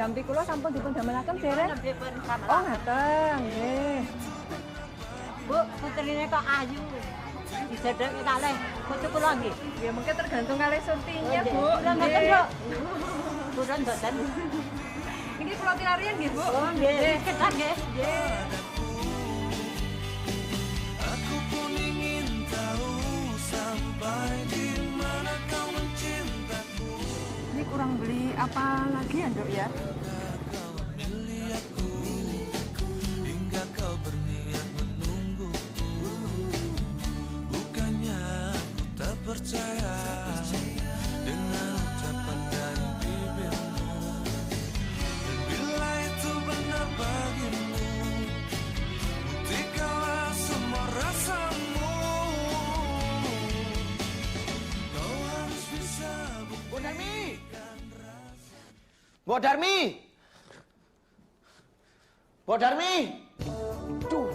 jampi kula sampun dipun damelaken dereng. Oh, ngaten. Nggih. Bu, putrine kok ayu. Dijedheki kalih putu kula nggih. Ya mungkin tergantung kalih surtinya, Bu. Kula mboten, Bu. Turun mboten. Ini kula tilarian nggih, Bu. Oh, nggih. Ketan nggih. Nggih. Aku pun ingin tahu sampai di mana kau mencintaku. Ini kurang beli apa lagi ya, Dok ya? Kau melihatku hingga kau berniat menungguku. Bukannya aku tak percaya dengan ucapan dari bibirmu. Dan bila itu benar bagimu, buktikanlah semua rasamu. Kau harus bisa Mbok Darmi! Mbok Darmi! Duh.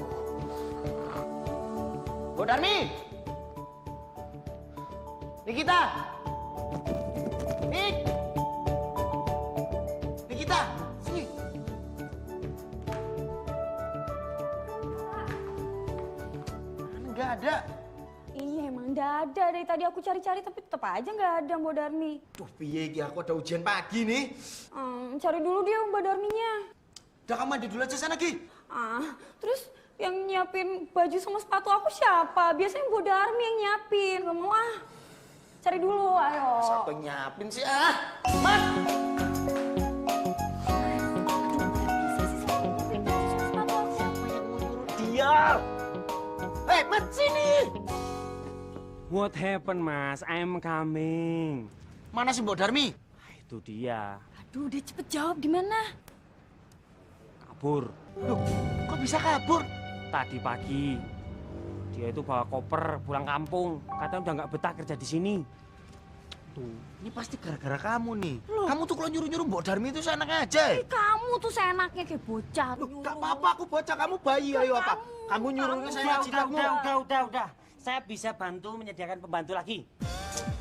Mbok Darmi! Nikita! Nikita, sini. Enggak ada. Iya, emang nggak ada. Dari tadi aku cari-cari tapi tetap aja nggak ada Mbak Darmi. Duh, piye iki aku ada ujian pagi nih. Cari dulu dia Mbak Darminya. Udah kamu mandi dulu aja sana, Ki. Terus yang nyiapin baju sama sepatu aku siapa? Biasanya Mbak Darmi yang nyiapin. Gak mau Cari dulu, ayo. Siapa yang nyiapin sih? Mas! Dia! Mas, sini! What happened, Mas? I'm coming. Mana sih Mbok Darmi? Itu dia. Aduh, dia cepet jawab gimana? Kabur. Loh, kok bisa kabur? Tadi pagi. Dia itu bawa koper pulang kampung. Katanya udah nggak betah kerja di sini. Tuh, ini pasti gara-gara kamu nih. Loh. Kamu tuh kalau nyuruh-nyuruh Mbok Darmi itu seenaknya aja. Kamu tuh seenaknya kayak bocah. Loh, gak apa-apa, aku bocah, kamu bayi, ayo apa? Kamu nyuruhnya saya cintamu. Udah. Saya bisa bantu menyediakan pembantu lagi.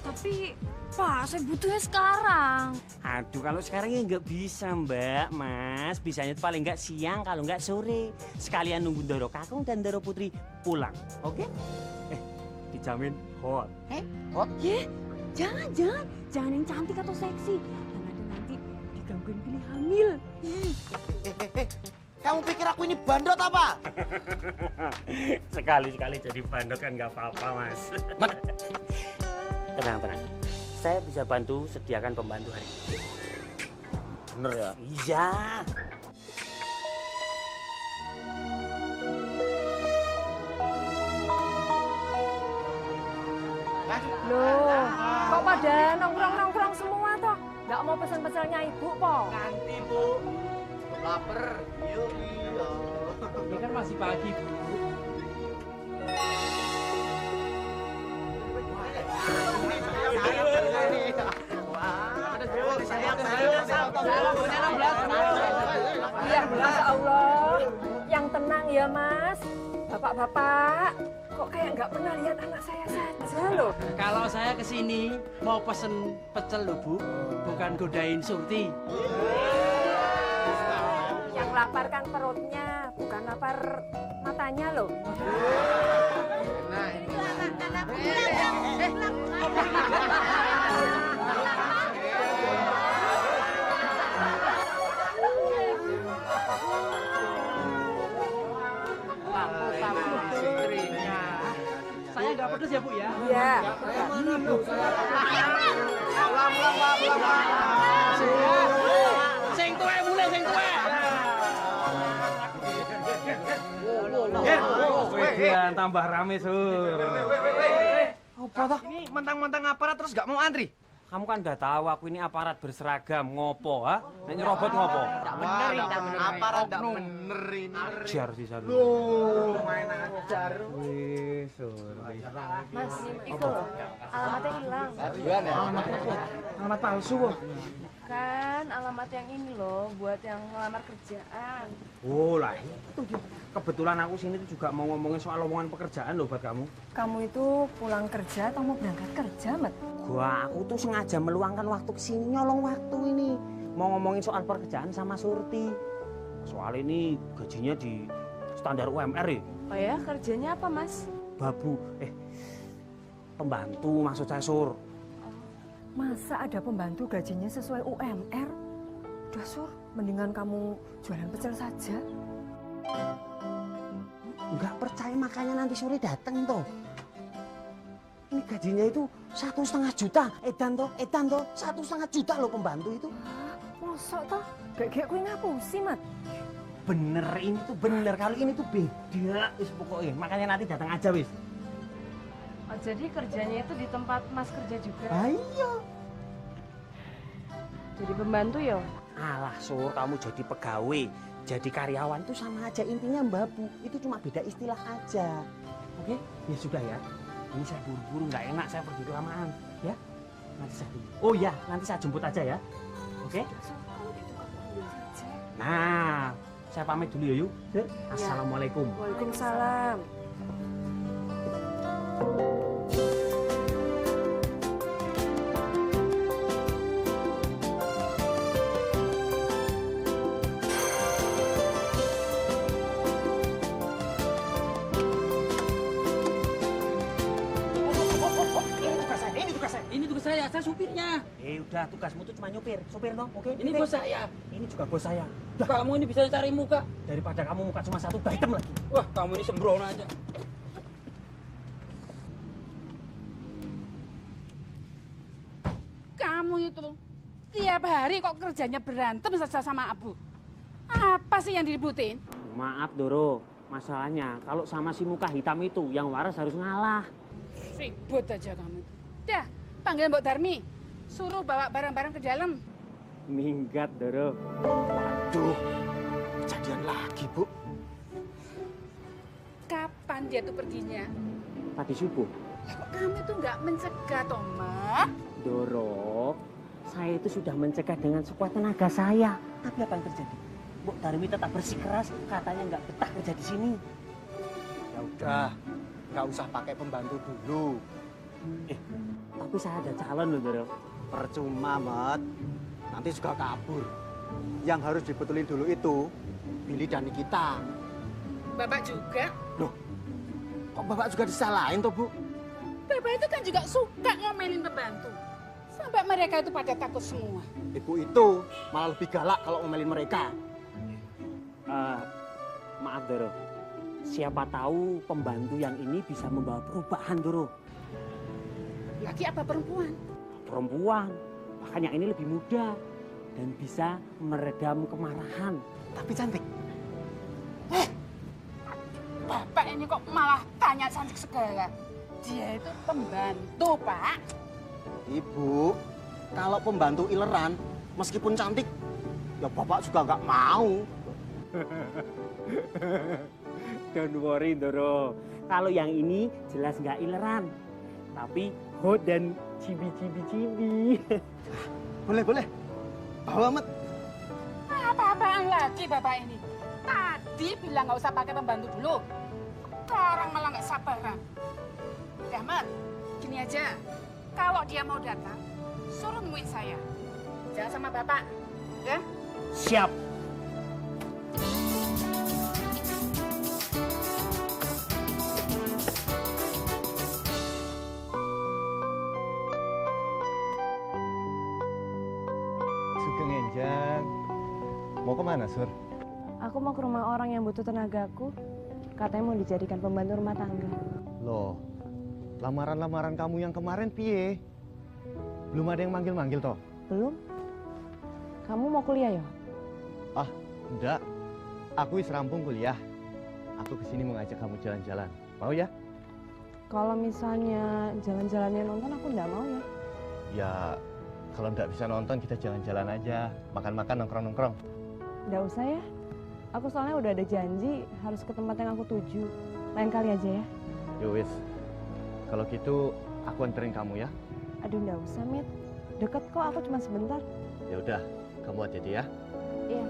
Tapi, Pak, saya butuhnya sekarang. Aduh, kalau sekarang ya nggak bisa, Mbak, Mas. Bisanya itu paling nggak siang, kalau nggak sore. Sekalian nunggu Ndoro Kakung dan Ndoro Putri pulang, oke? Dijamin hot. Hot? Jangan yang cantik atau seksi. Yang ada nanti digangguin pilih hamil. Kamu pikir aku ini bandot apa? Sekali-sekali jadi bandot kan nggak apa-apa, Mas. Tenang. Saya bisa bantu sediakan pembantu hari ini. Bener ya? Iya. Loh, kok pada nongkrong-nongkrong semua toh? Nggak mau pesan-pesannya ibu, po? Nanti, Bu. Laper. Yuk. Ini kan masih pagi, Bu. Iya, Masya Allah. Yang tenang ya, Mas. Bapak-bapak, kok kayak nggak pernah lihat anak saya saja loh. Kalau saya kesini mau pesen pecel loh, Bu. Bukan godain Surti. Yang lapar kan perutnya, bukan lapar matanya loh. Nah, ini. Saya nggak pedes ya, Bu ya? Iya. Sing tuwek mulai, sing tuwek. Tambah rame, Sur. Apa toh? Ini mentang-mentang aparat terus gak mau antri? Kamu kan udah tahu aku ini aparat berseragam, ngopo, ha? Nek nyerobot ngopo? Aparat gak bener ini. Ajar sih Saru. Loh, main ajar. Wih, Sur. Mas, itu loh, alamatnya hilang. Alamat palsu kok. Kan alamat yang ini loh, buat yang ngelamar kerjaan. Oh lah, itu dia. Kebetulan aku sini tuh juga mau ngomongin soal lowongan pekerjaan loh buat kamu. Kamu itu pulang kerja atau mau berangkat kerja, Mat? Aku tuh sengaja meluangkan waktu kesini, nyolong waktu ini. mau ngomongin soal pekerjaan sama Surti. Soal ini gajinya di standar UMR ya. Oh ya, kerjanya apa, Mas? Babu, pembantu maksud saya, Sur. Masa ada pembantu gajinya sesuai UMR? Udah, Sur, mendingan kamu jualan pecel saja. Nggak percaya makanya nanti sore dateng toh. Ini gajinya itu 1,5 juta. Edan toh, 1,5 juta loh pembantu itu. Mosok toh? Gak kuwi ngapusi, Mat. Bener, ini tuh bener. Kali ini tuh beda wis pokoknya. Makanya nanti datang aja wis. Oh, jadi kerjanya itu di tempat Mas kerja juga? Ayo. Jadi pembantu ya? Alah, Sur, kamu jadi pegawai, jadi karyawan tuh sama aja intinya Babu. Itu cuma beda istilah aja. Oke? Ya sudah ya. Ini saya buru-buru nggak enak saya pergi kelamaan, ya. Nanti saya tunggu. Oh ya, nanti saya jemput aja ya. Oke? Nah, saya pamit dulu ya, yuk. Assalamualaikum. Waalaikumsalam. Ini tugas saya supirnya. Udah tugasmu tuh cuma nyupir, supir dong, oke? Ini bos saya. Ini juga bos saya. Kamu ini bisa cari muka. Daripada kamu muka cuma satu, hitam lagi. Wah, kamu ini sembrono aja. Kamu itu tiap hari kok kerjanya berantem saja sama Abu. Apa sih yang diributin? Maaf, Doro. Masalahnya kalau sama si muka hitam itu, yang waras harus ngalah. Ribut aja kamu. Dah, panggil Mbok Darmi. Suruh bawa barang-barang ke dalam. Minggat, Doro. Waduh, kejadian lagi, Bu. Kapan dia tuh perginya? Tadi subuh. Lah kok kamu tuh nggak mencegah, Toma? Doro, saya itu sudah mencegah dengan sekuat tenaga saya. Tapi apa yang terjadi? Mbok Darmi tetap bersikeras, katanya nggak betah kerja di sini. Ya udah, nggak usah pakai pembantu dulu. Tapi saya ada calon loh, Doro. Percuma, Mat. Nanti juga kabur. Yang harus dibetulin dulu itu Billy dan Nikita. Bapak juga? Loh, kok Bapak juga disalahin toh, Bu? Bapak itu kan juga suka ngomelin pembantu. Sampai mereka itu pada takut semua. Ibu itu malah lebih galak kalau ngomelin mereka. Maaf, Doro. Siapa tahu pembantu yang ini bisa membawa perubahan, Doro. Laki apa perempuan? Perempuan, bahkan yang ini lebih muda dan bisa meredam kemarahan. Tapi cantik. Bapak ini kok malah tanya cantik segala. Dia itu pembantu, Pak. Ibu, kalau pembantu ileran, meskipun cantik, ya Bapak juga nggak mau. Don't worry, Doro. Kalau yang ini jelas nggak ileran, tapi hot dan cibi. Boleh. Bawa, Mat. Apa-apaan lagi Bapak ini? Tadi bilang nggak usah pakai pembantu dulu. Sekarang malah nggak sabaran. Udah, Mat. Gini aja. Kalau dia mau datang, suruh nemuin saya. Jangan sama Bapak. Ya? Siap. Sugeng Enjang. Mau kemana, Sur? Aku mau ke rumah orang yang butuh tenagaku. Katanya mau dijadikan pembantu rumah tangga. Loh, lamaran-lamaran kamu yang kemarin piye? Belum ada yang manggil-manggil toh? Belum? Kamu mau kuliah ya? Ah, enggak. Aku wis rampung kuliah. Aku kesini mau ngajak kamu jalan-jalan. Mau ya? Kalau misalnya jalan-jalannya nonton aku nggak mau ya. Ya, kalau enggak bisa nonton kita jalan-jalan aja. Makan-makan, nongkrong-nongkrong. Nggak usah ya. Aku soalnya udah ada janji harus ke tempat yang aku tuju. Lain kali aja ya. Yowis, kalau gitu aku anterin kamu ya. Aduh nggak usah, Mit. Deket kok, aku cuma sebentar. Ya udah, kamu hati-hati ya. Iya.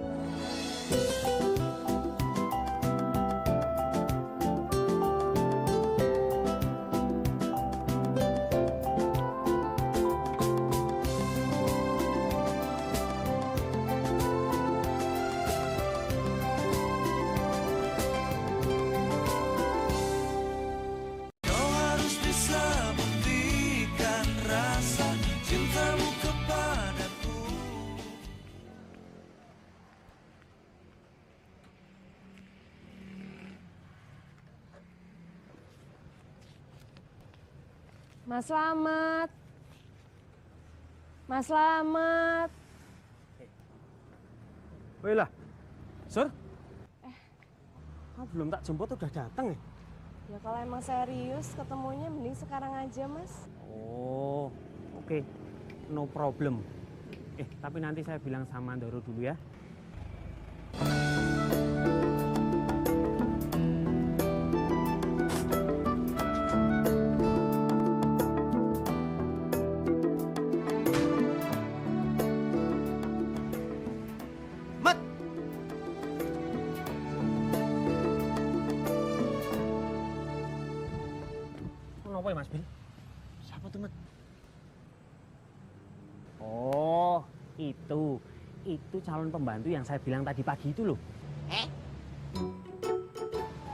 Mas Slamet. Mas Slamet. Woi lah, Sur. Kamu belum tak jemput udah datang ya? Ya kalau emang serius ketemunya mending sekarang aja, Mas. Oh, oke. No problem. Tapi nanti saya bilang sama Ndoro dulu ya. Mat! Kenapa ya Mas Bil? Siapa tuh, Mat? Oh, itu calon pembantu yang saya bilang tadi pagi itu loh.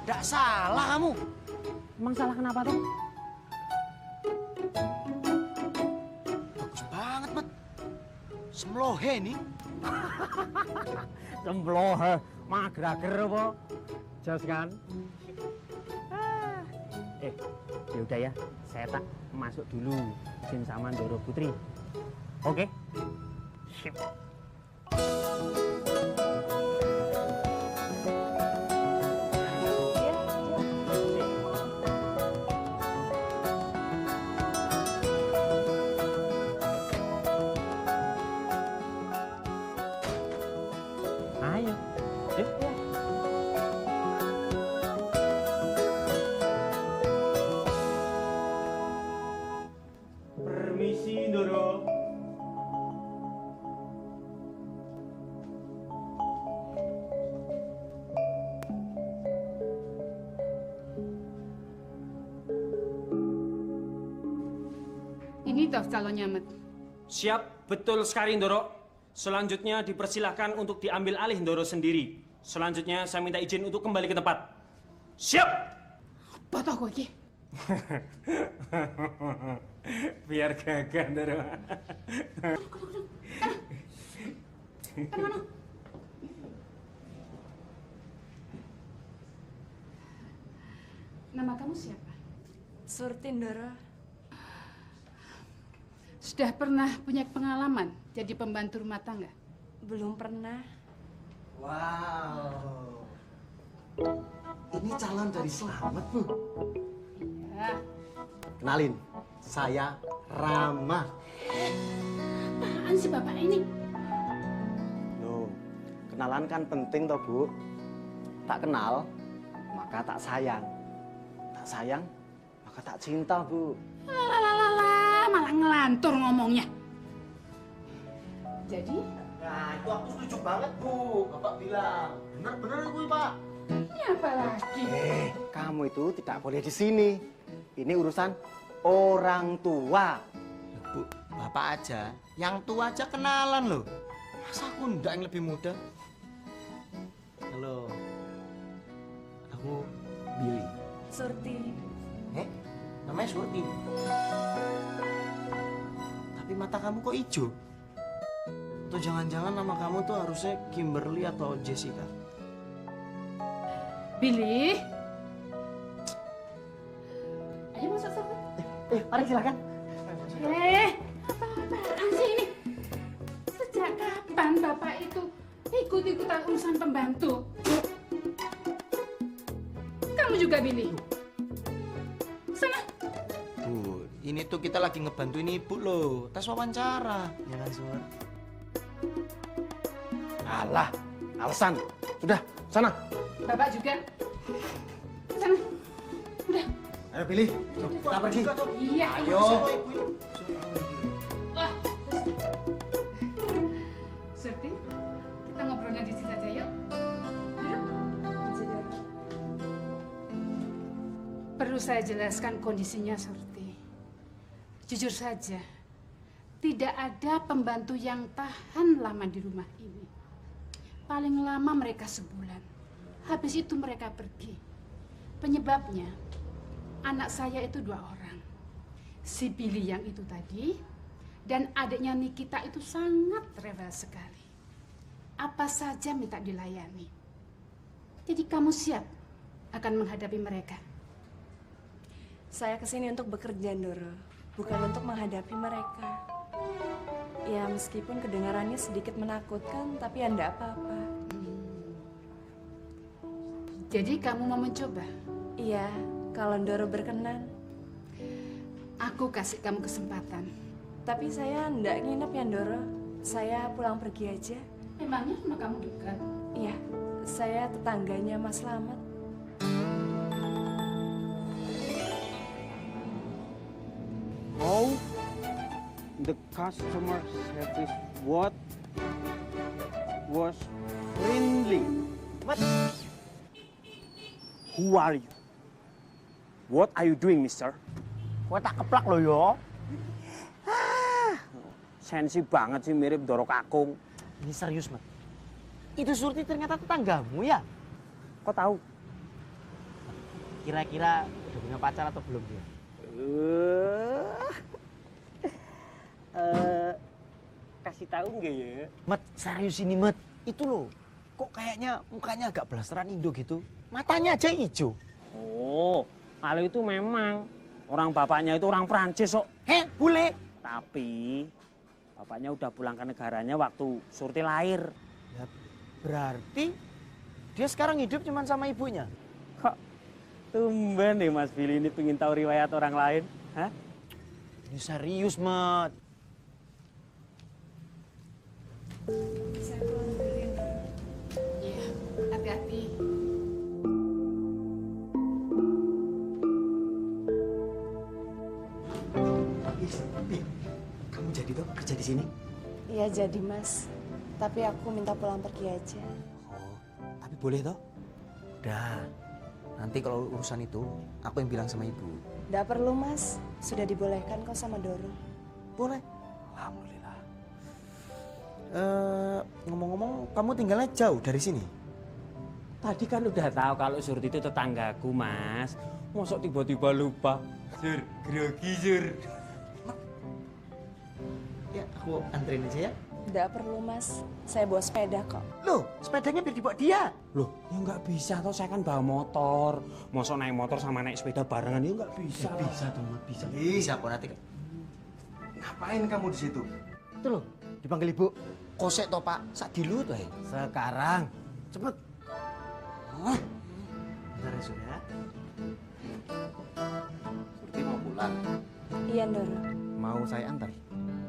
Nggak salah kamu. Emang salah kenapa tuh? Bagus banget, Mat. Semlohe nih. Cembloh, magrager apa? Jas kan? Ya udah ya, saya tak masuk dulu izin sama Ndoro Putri. Oke? Sip. Ayo. Permisi, Ndoro. Ini toh calonnya, Mat. Siap, betul sekali Ndoro. Selanjutnya dipersilahkan untuk diambil alih Ndoro sendiri. Selanjutnya saya minta izin untuk kembali ke tempat. Siap! Apa toh kowe iki? Biar gagah Ndoro. Nama kamu siapa? Surti, Ndoro. Sudah pernah punya pengalaman jadi pembantu rumah tangga? Belum pernah. Wow. Ini calon dari Slamet, Bu. Ya. Kenalin, saya Rama. Apaan sih bapak ini? Loh, kenalan kan penting toh, Bu. Tak kenal, maka tak sayang. Tak sayang, maka tak cinta, Bu. Lalalala, malah ngelantur ngomongnya. Jadi, Nah, itu aku setuju banget, Bu. Bapak bilang. Bener-bener itu, Pak. ini apa lagi? Kamu itu tidak boleh di sini. Ini urusan orang tua. Bu, bapak aja. Yang tua aja kenalan loh. Masa aku enggak yang lebih muda? Halo. Aku Billy. Surti. Namanya Surti. Tapi mata kamu kok hijau? Atau jangan-jangan nama kamu tuh harusnya Kimberly atau Jessica? Billy. Ayo masuk sofa. Mari silakan. Apa-apaan sih ini? Sejak kapan bapak itu ikut-ikutan urusan pembantu? Kamu juga, Billy? Sana. Bu, ini tuh kita lagi ngebantuin ibu loh. Tes wawancara. Ya kan, Sur? Alah, alasan. Sudah, sana. Bapak juga. Sana. Udah. Ayo pilih. Kita pergi. Iya. Ayo. Wah. Surti, kita ngobrolnya di sini saja yuk. Duduk. Perlu saya jelaskan kondisinya, Surti. Jujur saja, tidak ada pembantu yang tahan lama di rumah ini. Paling lama mereka sebulan. Habis itu mereka pergi. Penyebabnya, anak saya itu 2 orang. Si Billy yang itu tadi, dan adiknya Nikita itu sangat rewel sekali. Apa saja minta dilayani. Jadi kamu siap akan menghadapi mereka? Saya kesini untuk bekerja, Ndoro. bukan untuk menghadapi mereka. Ya meskipun kedengarannya sedikit menakutkan, tapi ya enggak apa-apa. Jadi kamu mau mencoba? Iya, kalau Ndoro berkenan. Aku kasih kamu kesempatan. Tapi saya enggak nginep ya Ndoro. Saya pulang pergi aja. Memangnya rumah kamu dekat? Iya, saya tetangganya Mas Slamet. Oh, the customer service what was friendly. What? Who are you? What are you doing, mister? Kok tak keplak lo yo? Sensi banget sih, mirip Doro Kakung. Ini serius, Mat. Itu Surti ternyata tetanggamu ya? Kok tahu? Kira-kira udah punya pacar atau belum dia? Kasih tahu nggak ya? Mat, serius ini, Mat. Itu loh. Kok kayaknya mukanya agak blasteran Indo gitu. Matanya aja hijau. Oh, kalau itu memang orang bapaknya itu orang Prancis kok. Bule? Tapi bapaknya udah pulang ke negaranya waktu Surti lahir. Ya, berarti dia sekarang hidup cuma sama ibunya. Kok tumben nih Mas Billy ini pengen tahu riwayat orang lain? Hah? Ini serius, Mat. Saya pulang dulu ya Ndoro. Iya, hati-hati. Kamu jadi tuh kerja di sini? Iya jadi Mas. Tapi aku minta pulang pergi aja. Oh, tapi boleh toh? Udah. Nanti kalau urusan itu aku yang bilang sama ibu. Nggak perlu Mas. Sudah dibolehkan kok sama Doro. Boleh. Alhamdulillah. Ngomong-ngomong, kamu tinggalnya jauh dari sini? Tadi kan udah tahu kalau Surti itu tetanggaku, Mas. Mosok tiba-tiba lupa. Sur, grogi Sur. Ya, aku anterin aja ya. Nggak perlu Mas. Saya bawa sepeda kok. Loh, sepedanya biar dibawa dia. Loh, ya nggak bisa toh, saya kan bawa motor. Mosok naik motor sama naik sepeda barengan, ya nggak bisa. Bisa tuh, Mat, bisa. Bisa kok nanti. Ngapain kamu di situ? Itu loh, dipanggil ibu. Kosek toh Pak, sak dilu toh ya? Sekarang, cepet. Bentar ya, Surya. Surti mau pulang. Iya Ndoro. Mau saya antar?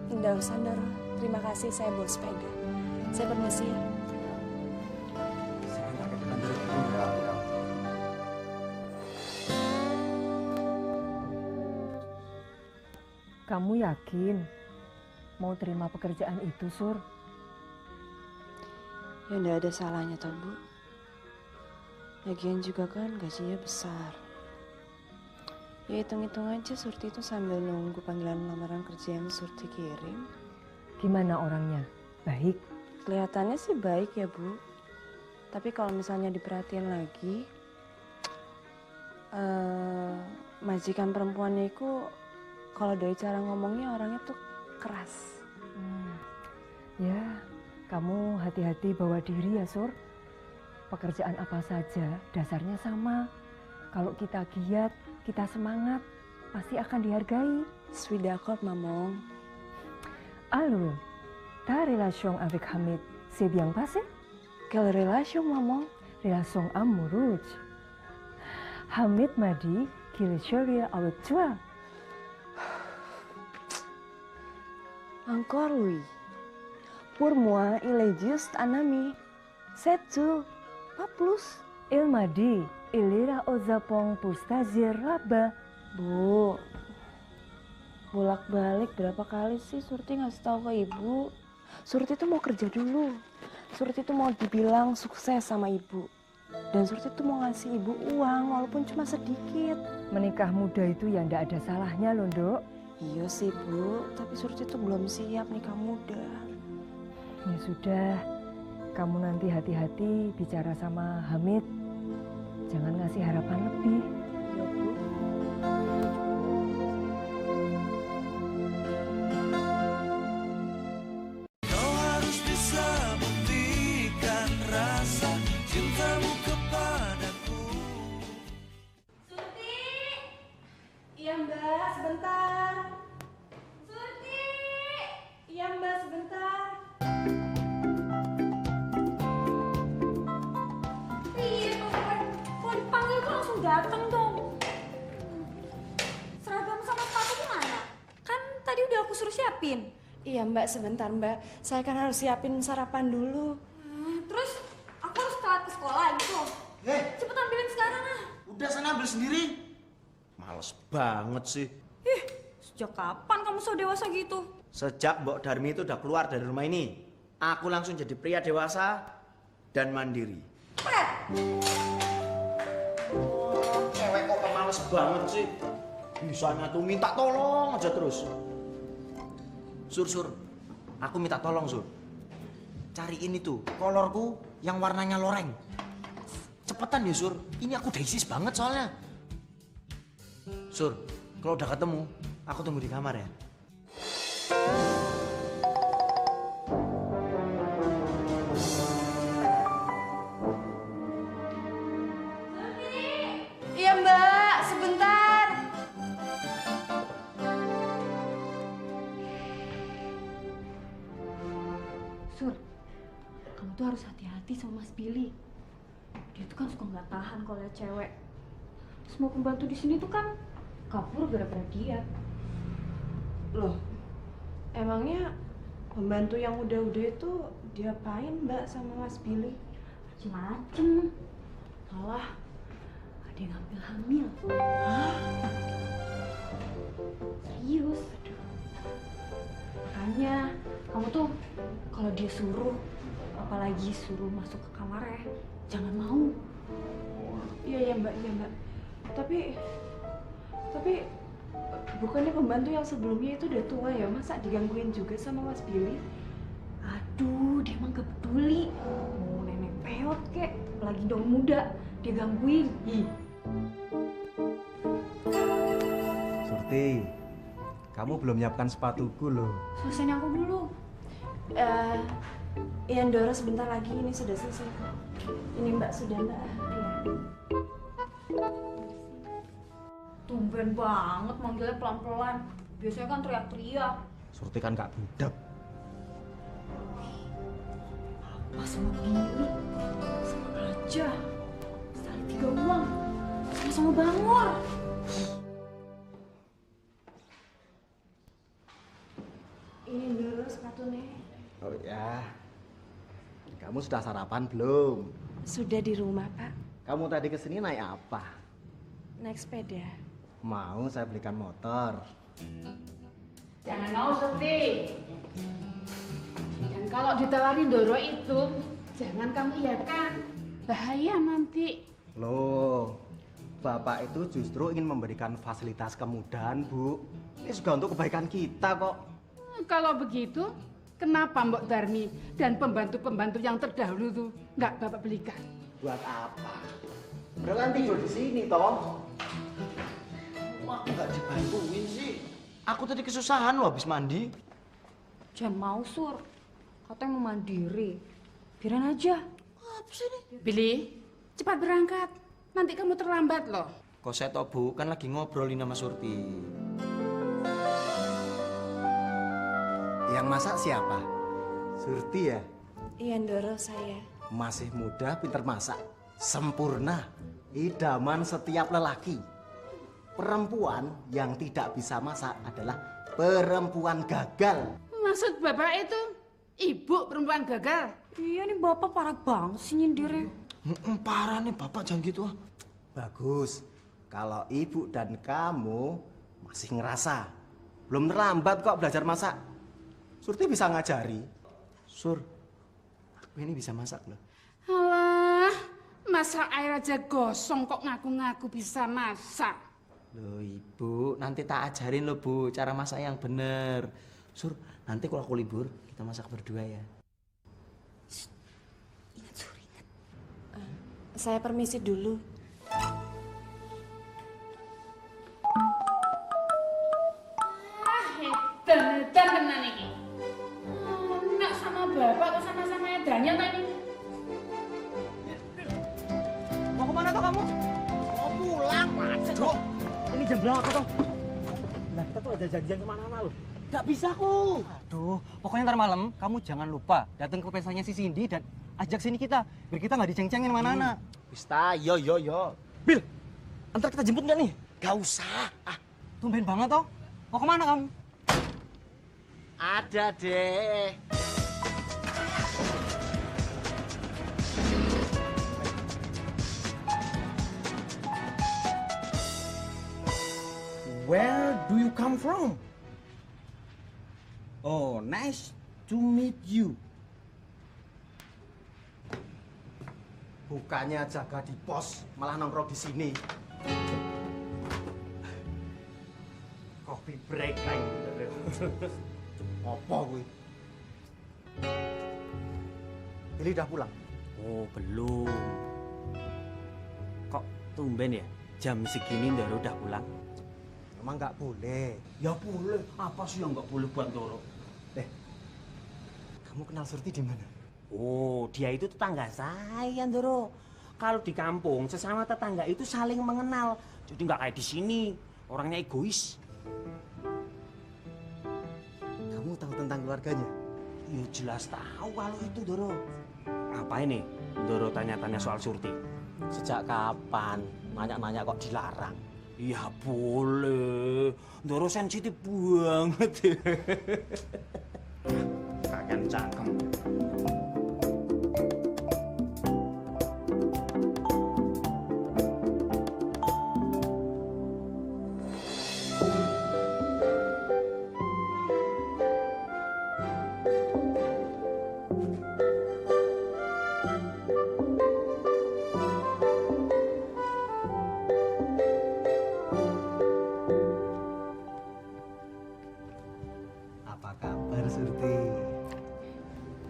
Nggak usah Ndoro. Terima kasih saya bawa sepeda. Saya permisi ya. Saya antar ke depan dulu. Kamu yakin mau terima pekerjaan itu, Sur? Ya nggak ada salahnya toh, Bu. Lagian juga kan gajinya besar. Ya hitung-hitung aja Surti itu sambil nunggu panggilan lamaran kerja yang Surti kirim. Gimana orangnya? Baik? Kelihatannya sih baik ya, Bu. Tapi kalau misalnya diperhatiin lagi, majikan perempuannya itu kalau dari cara ngomongnya orangnya tuh keras. Ya, kamu hati-hati bawa diri ya, Sur. Pekerjaan apa saja dasarnya sama. Kalau kita giat, kita semangat, pasti akan dihargai. Suis d'accord, maman. Alors, ta relation avec Hamid s'est bien passée? Quelle relation, maman? Relation amoureuse. Hamid m'a dit qu'il serait avec toi. Encore lui. Pour moi, il est juste un ami. C'est tout, pas plus. Il m'a dit, il ira au Japon pour stagiaire là-bas. Bu, bolak-balik berapa kali sih Surti ngasih tahu ke ibu? Surti tuh mau kerja dulu. Surti tuh mau dibilang sukses sama ibu. Dan Surti tuh mau ngasih ibu uang walaupun cuma sedikit. Menikah muda itu ya ndak ada salahnya loh, Nduk. Iya sih, Bu. Tapi Surti tuh belum siap nikah muda. Ya sudah, kamu nanti hati-hati bicara sama Hamid. Jangan ngasih harapan lebih. Ya, Bu. Kau harus bisa buktikan rasa cintamu kepadaku. Iya Mbak, sebentar. siapin. Iya Mbak, sebentar Mbak. Saya kan harus siapin sarapan dulu. Terus aku harus telat ke sekolah gitu. Cepet ambilin sekarang ah. Udah sana ambil sendiri. Males banget sih. Sejak kapan kamu so dewasa gitu? Sejak Mbok Darmi itu udah keluar dari rumah ini, aku langsung jadi pria dewasa dan mandiri. Oh, cewek kok males banget sih. Bisanya tuh minta tolong aja terus. Sur, aku minta tolong Sur. Cariin itu kolorku yang warnanya loreng. Cepetan ya Sur, ini aku desis banget soalnya. Sur, kalau udah ketemu, aku tunggu di kamar ya. Iya Mbak, sebentar. Sur, kamu tuh harus hati-hati sama Mas Billy. Dia tuh kan suka nggak tahan kalau lihat cewek. Semua pembantu di sini tuh kan kabur gara-gara dia. Loh, emangnya pembantu yang udah-udah itu diapain Mbak sama Mas Billy? Macem-macem. Malah ada yang ngambil hamil. Serius. Makanya kamu tuh kalau dia suruh, apalagi suruh masuk ke kamarnya, jangan mau. Iya Mbak, iya Mbak. Tapi bukannya pembantu yang sebelumnya itu udah tua ya, masa digangguin juga sama Mas Billy? Aduh, dia emang gak peduli. Mau nenek peot kek, apalagi dong muda, dia gangguin. Surti, kamu belum nyiapkan sepatuku loh. Selesaiin aku dulu. Iya Doro, sebentar lagi ini sudah selesai. Ini Mbak sudah Mbak. Iya. Tumben banget manggilnya pelan-pelan. Biasanya kan teriak-teriak. Surti kan gak budak. Pas sama Billy, sama aja. Sekali 3 uang, sama-sama bangor. Ini Doro sepatunya. Oh ya, kamu sudah sarapan belum? Sudah di rumah Pak. Kamu tadi kesini naik apa? Naik sepeda. Mau saya belikan motor. Jangan mau Surti. Dan kalau ditawarin Doro itu, jangan kamu iyakan. Bahaya nanti. Loh, Bapak itu justru ingin memberikan fasilitas kemudahan, Bu. Ini juga untuk kebaikan kita kok. Kalau begitu, kenapa Mbok Darmi dan pembantu-pembantu yang terdahulu tuh nggak Bapak belikan? Buat apa? Udah kan tidur di sini toh. Wah, nggak dibantuin sih. Aku tadi kesusahan loh habis mandi. Jangan mau, Sur. Katanya mau mandiri. Biarin aja. Apa sih ini? Billy, cepat berangkat. Nanti kamu terlambat loh. Kok saya toh Bu, kan lagi ngobrolin sama Surti. Yang masak siapa? Surti ya? Iya Doro, saya. Masih muda, pinter masak. Sempurna. Idaman setiap lelaki. Perempuan yang tidak bisa masak adalah perempuan gagal. Maksud Bapak itu ibu perempuan gagal? Iya nih Bapak parah banget sih nyindirnya. Parah nih Bapak, jangan gitu ah. Bagus. Kalau ibu dan kamu masih ngerasa belum terlambat kok belajar masak. Surti bisa ngajari. Sur, aku ini bisa masak loh. Alah, masak air aja gosong kok ngaku-ngaku bisa masak. Loh ibu, nanti tak ajarin loh Bu cara masak yang bener. Sur, nanti kalau aku libur kita masak berdua ya. Ingat Sur, ingat. Saya permisi dulu. Edan tenan iki. Anak sama bapak kok sama-sama edannya tadi. Mau kemana toh kamu? Mau pulang, Waduh. Ini jam berapa toh? Nah, kita tuh ada janjian kemana-mana loh. Gak bisa aku. Aduh, pokoknya ntar malam kamu jangan lupa datang ke pestanya si Cindy dan ajak sini kita biar kita nggak diceng-cengin mana-mana. Pista, yo. Bil, antar kita jemput nggak nih? Gak usah. Tumben banget toh. Mau kemana kamu? Ada deh. Where do you come from? Oh, nice to meet you. Bukannya jaga di pos, malah nongkrong di sini. Coffee break time. Apa gue? Billy udah pulang? Oh, belum. Kok tumben ya? Jam segini Ndoro udah pulang? Emang nggak boleh. Ya boleh. Apa sih yang nggak boleh buat Ndoro? Kamu kenal Surti di mana? Oh, dia itu tetangga saya, Ndoro. Kalau di kampung, sesama tetangga itu saling mengenal. Jadi nggak kayak di sini. Orangnya egois. Kamu tahu tentang keluarganya? Ya jelas tahu kalau itu, Ndoro. Apa ini? Ndoro tanya-tanya soal Surti. Sejak kapan? Nanya-nanya kok dilarang? Ya boleh. Ndoro sensitif banget. Kakek cangkem. Apa kabar Surti?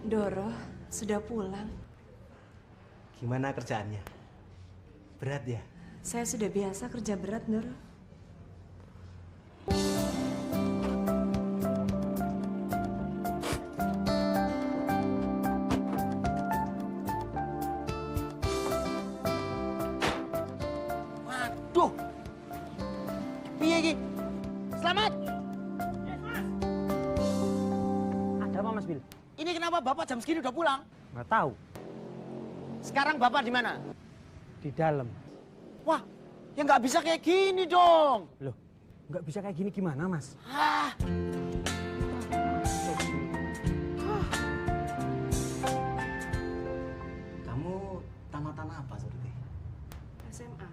Ndoro sudah pulang. Gimana kerjaannya? Berat ya? Saya sudah biasa kerja berat, Ndoro. Waduh. Piye iki? Selamat. Ada apa, Mas Bil? Ini kenapa Bapak jam segini udah pulang? Nggak tahu. Sekarang Bapak di mana? Di dalam. Wah, ya nggak bisa kayak gini dong. Loh, nggak bisa kayak gini gimana, Mas? Ah, Kamu tamatan apa Surti? SMA.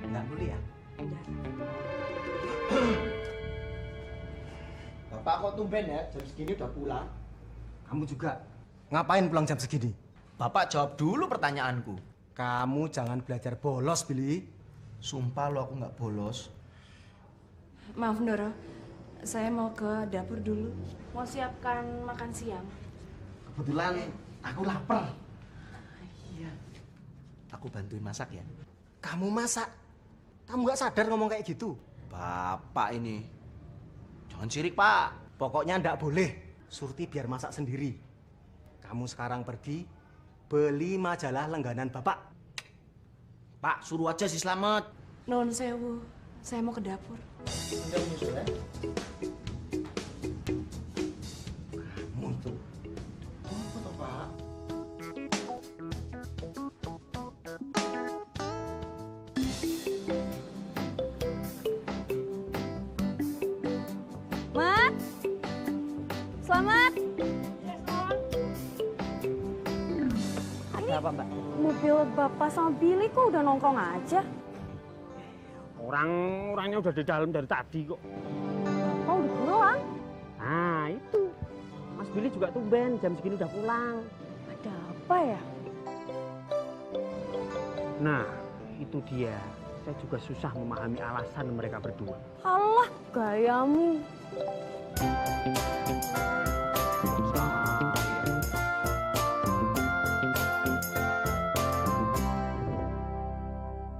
Nggak kuliah? Enggak. Bapak kok tumben ya, jam segini udah pulang. Kamu juga. Ngapain pulang jam segini? Bapak jawab dulu pertanyaanku. Kamu jangan belajar bolos, Billy. Sumpah lo aku nggak bolos. Maaf, Ndoro. Saya mau ke dapur dulu. Mau siapkan makan siang. Kebetulan aku lapar. Iya. Aku bantuin masak ya. Kamu masak? Kamu nggak sadar ngomong kayak gitu? Bapak ini. Jangan sirik, Pak. Pokoknya ndak boleh. Surti biar masak sendiri. Kamu sekarang pergi beli majalah langganan Bapak. Pak, suruh aja si Slamet. Nuwun sewu. Saya mau ke dapur. Udah nyusul ya. Kamu tuh. Apa tuh, Pak? Mat! Selamat! Ada apa, Mbak? Mobil Bapak sama Billy kok udah nongkrong aja? Orangnya udah di dalam dari tadi kok. Bapak udah pulang? Nah, itu. Mas Billy juga tumben, jam segini udah pulang. Ada apa ya? Nah, itu dia. Saya juga susah memahami alasan mereka berdua. Alah, gayamu.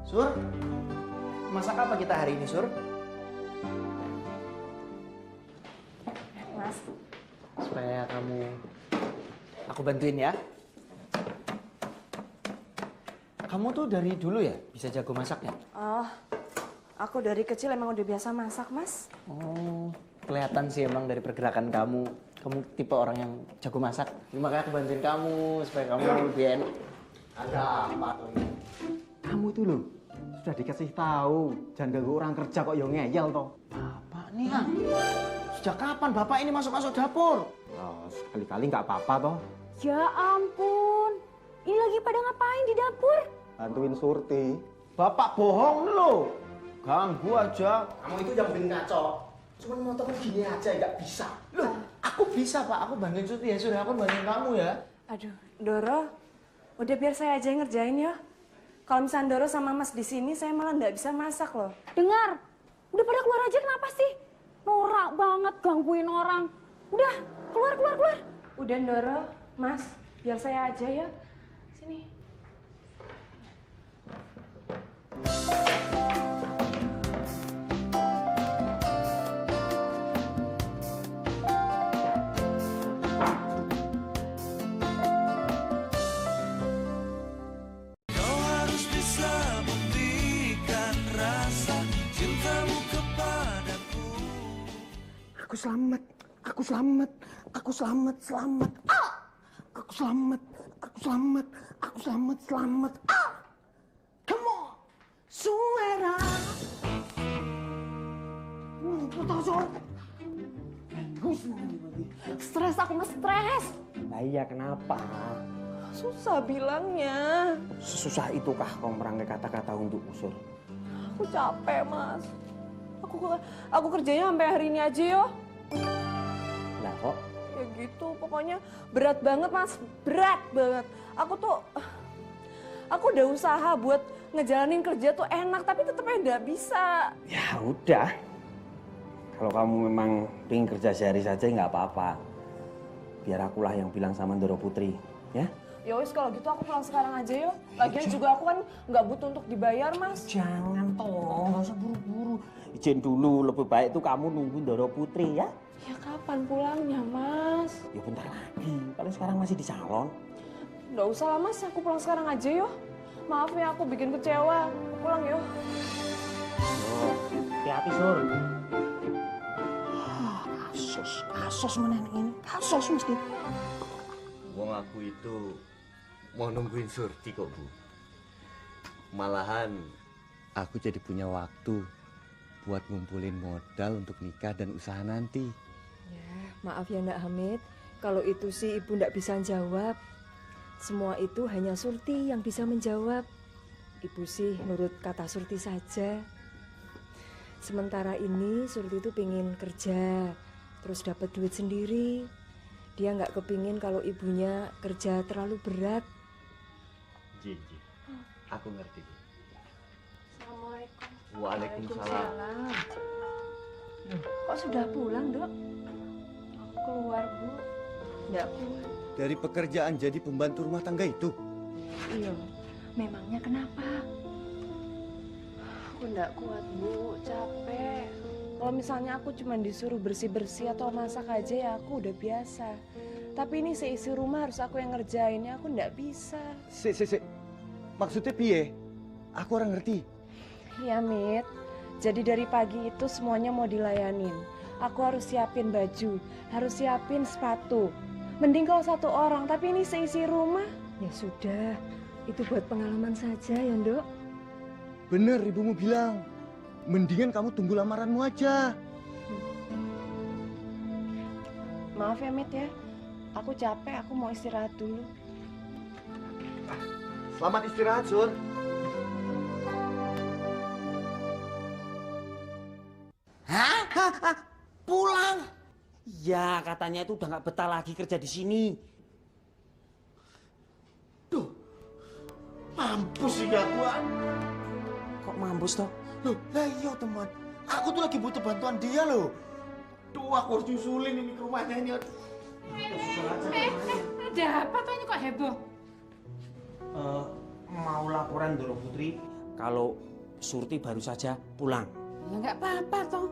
Sur, masak apa kita hari ini, Sur? Mas, Supaya aku bantuin ya. Kamu tuh dari dulu ya bisa jago masaknya? oh, aku dari kecil emang udah biasa masak, Mas. Oh, kelihatan sih emang dari pergerakan kamu. kamu tipe orang yang jago masak. Makanya aku bantuin kamu supaya kamu lebih enak. Ada apa tuh? Kamu tuh loh, sudah dikasih tahu jangan ganggu orang kerja kok yo ngeyel toh. Bapak nih ah, sejak kapan Bapak ini masuk-masuk dapur? Oh, sekali-kali nggak apa-apa toh. Ya ampun, ini lagi pada ngapain di dapur? Bantuin Surti. Bapak bohong loh, ganggu aja. Kamu itu yang bikin ngaco. Cuman motor gini aja nggak bisa. Loh, aku bisa Pak, aku bantuin Surti ya sudah, aku bantuin kamu ya. Aduh, Doro, udah biar saya aja yang ngerjain ya. Kalau misalnya Doro sama Mas di sini, saya malah nggak bisa masak loh. Dengar, udah pada keluar aja kenapa sih? Norak banget gangguin orang. Udah, keluar. Udah Doro, Mas, biar saya aja ya. Sini. Kau harus bisa buktikan rasa cintamu kepadaku. Aku selamat. Ah! Aku selamat. Ah! Come on, suara. Putar. Stres, aku nge-stres. Nah iya kenapa? Susah bilangnya. Sesusah itukah kau merangkai kata-kata untuk usur? Aku capek, Mas. Aku kerjanya sampai hari ini aja yo. Lah kok? Ya gitu, pokoknya berat banget, Mas. Berat banget. Aku udah usaha buat ngejalanin kerja tuh enak, tapi tetep aja nggak bisa. Ya udah. Kalau kamu memang pengen kerja sehari saja nggak apa-apa. Biar akulah yang bilang sama Ndoro Putri, ya? Ya wis kalau gitu aku pulang sekarang aja yo. Lagian juga aku kan nggak butuh untuk dibayar, Mas. Jangan toh, nggak usah buru-buru. Izin dulu, lebih baik tuh kamu nunggu Ndoro Putri ya. Ya kapan pulangnya, Mas? Ya bentar lagi, paling sekarang masih di salon. Nggak usah lah, Mas. Aku pulang sekarang aja yo. Maaf ya, aku bikin kecewa. Pulang yo. Hati-hati, Sur. Kasus mana ini? Kasus mesti. Wong aku itu mau nungguin Surti kok, Bu. Malahan aku jadi punya waktu buat ngumpulin modal untuk nikah dan usaha nanti. Ya, maaf ya Ndak Hamid. Kalau itu sih Ibu ndak bisa jawab. Semua itu hanya Surti yang bisa menjawab. Ibu sih nurut kata Surti saja. Sementara ini Surti itu pengen kerja, terus dapat duit sendiri. Dia nggak kepingin kalau ibunya kerja terlalu berat. Ji. Aku ngerti. Assalamualaikum. Waalaikumsalam. Kok sudah pulang, Dok? Aku keluar, Bu. Nggak kuat. Dari pekerjaan jadi pembantu rumah tangga itu? Iya. Memangnya kenapa? Aku nggak kuat, Bu. Capek. Kalau misalnya aku cuma disuruh bersih-bersih atau masak aja ya aku udah biasa. Tapi ini seisi rumah harus aku yang ngerjainnya, aku nggak bisa. Sik. Maksudnya piye? Aku orang ngerti. Ya, Mit. Jadi dari pagi itu semuanya mau dilayanin. Aku harus siapin baju, harus siapin sepatu. Mending kalau satu orang, tapi ini seisi rumah. Ya sudah, itu buat pengalaman saja ya, Nduk. Bener ibumu bilang. Mendingan kamu tunggu lamaranmu aja. Maaf ya, Mit ya. Aku capek, aku mau istirahat dulu. Selamat istirahat, Sur. Hah? Pulang? Ya katanya itu udah nggak betah lagi kerja di sini. Duh, mampus sih gak kuat. Kok mampus toh? Loh, lah iya teman. Aku tuh lagi butuh bantuan dia loh. Duh, aku harus nyusulin ini ke rumahnya ini. Ada apa tuh ini kok heboh? Mau laporan Ndoro Putri kalau Surti baru saja pulang. Ya nggak apa-apa toh.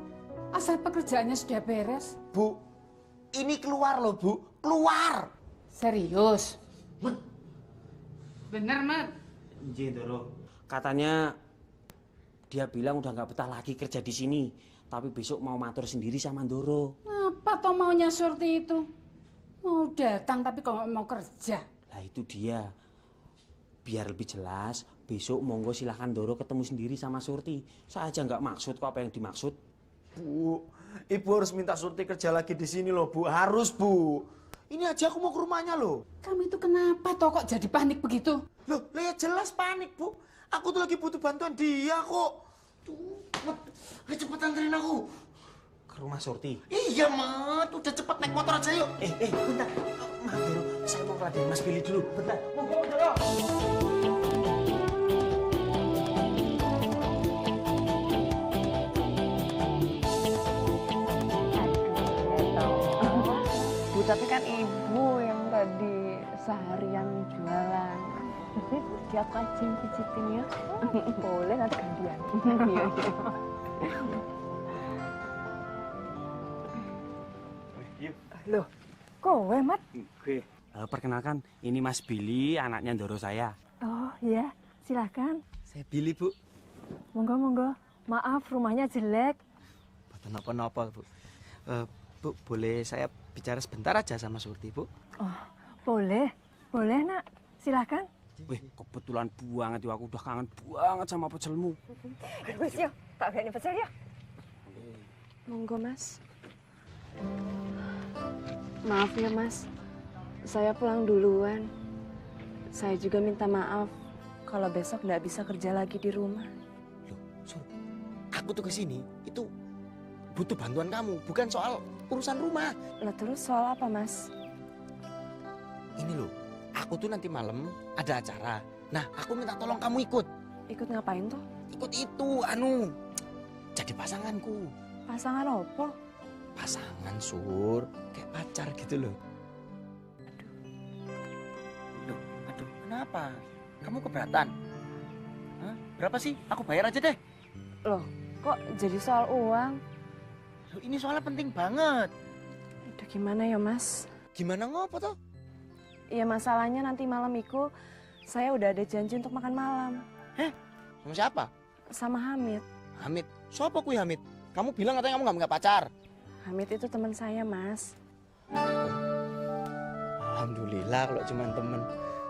Asal pekerjaannya sudah beres. Bu, ini keluar loh Bu, keluar. Serius? Bener, Mat? Iya, Ndoro. Katanya dia bilang udah nggak betah lagi kerja di sini, tapi besok mau matur sendiri sama Ndoro. Apa toh maunya Surti itu? Mau datang tapi kok nggak mau kerja. Lah itu dia. Biar lebih jelas, besok monggo silahkan Doro ketemu sendiri sama Surti. Saya aja nggak maksud kok apa yang dimaksud. Bu, Ibu harus minta Surti kerja lagi di sini loh, Bu. Harus, Bu. Ini aja aku mau ke rumahnya loh. Kamu itu kenapa toh kok jadi panik begitu? Loh, ya jelas panik, Bu. Aku tuh lagi butuh bantuan dia kok. Tuh, cepet anterin aku. Ke rumah Surti. Iya, Mat. Udah cepet naik motor aja yuk. Bentar. Maaf, Doro. Saya mau ngeladenin Mas Billy dulu. Bentar. Monggo, Doro. Bu, tapi kan ibu yang tadi seharian jualan. Jadi aku aja yang pijitin ya. Boleh, nanti gantian. Iya, iya. Loh, kowe, Mat? Oke. Perkenalkan, ini Mas Billy, anaknya Doro saya. Oh, iya. Silahkan. Saya Billy, Bu. Monggo, monggo. Maaf, rumahnya jelek. Boten napa-napa, Bu. Bu, boleh saya bicara sebentar aja sama Surti, Bu? Oh, boleh. Boleh, Nak. Silahkan. Wih, kebetulan banget ya, aku udah kangen banget sama pecelmu. Wes yo, tak gani pecel ya. Monggo, Mas. Maaf ya, Mas. Saya pulang duluan. Saya juga minta maaf kalau besok nggak bisa kerja lagi di rumah. Loh, Sur, aku tuh kesini itu butuh bantuan kamu, bukan soal urusan rumah. Lah terus soal apa, Mas? Ini loh, aku tuh nanti malam ada acara. Nah, aku minta tolong kamu ikut. Ikut ngapain tuh? Ikut itu, jadi pasanganku. Pasangan opo? Pasangan, Sur. Kayak pacar gitu loh. Aduh, kenapa? Kamu keberatan? Hah? Berapa sih? Aku bayar aja deh. Loh, kok jadi soal uang? Loh, ini soalnya penting banget. Aduh, gimana ya, Mas? Gimana ngopo toh? Ya masalahnya nanti malam itu saya udah ada janji untuk makan malam. Sama siapa? Sama Hamid. Hamid? Siapa kuy Hamid? Kamu bilang katanya kamu nggak pacar. Hamid itu teman saya, Mas. Alhamdulillah kalau cuma temen.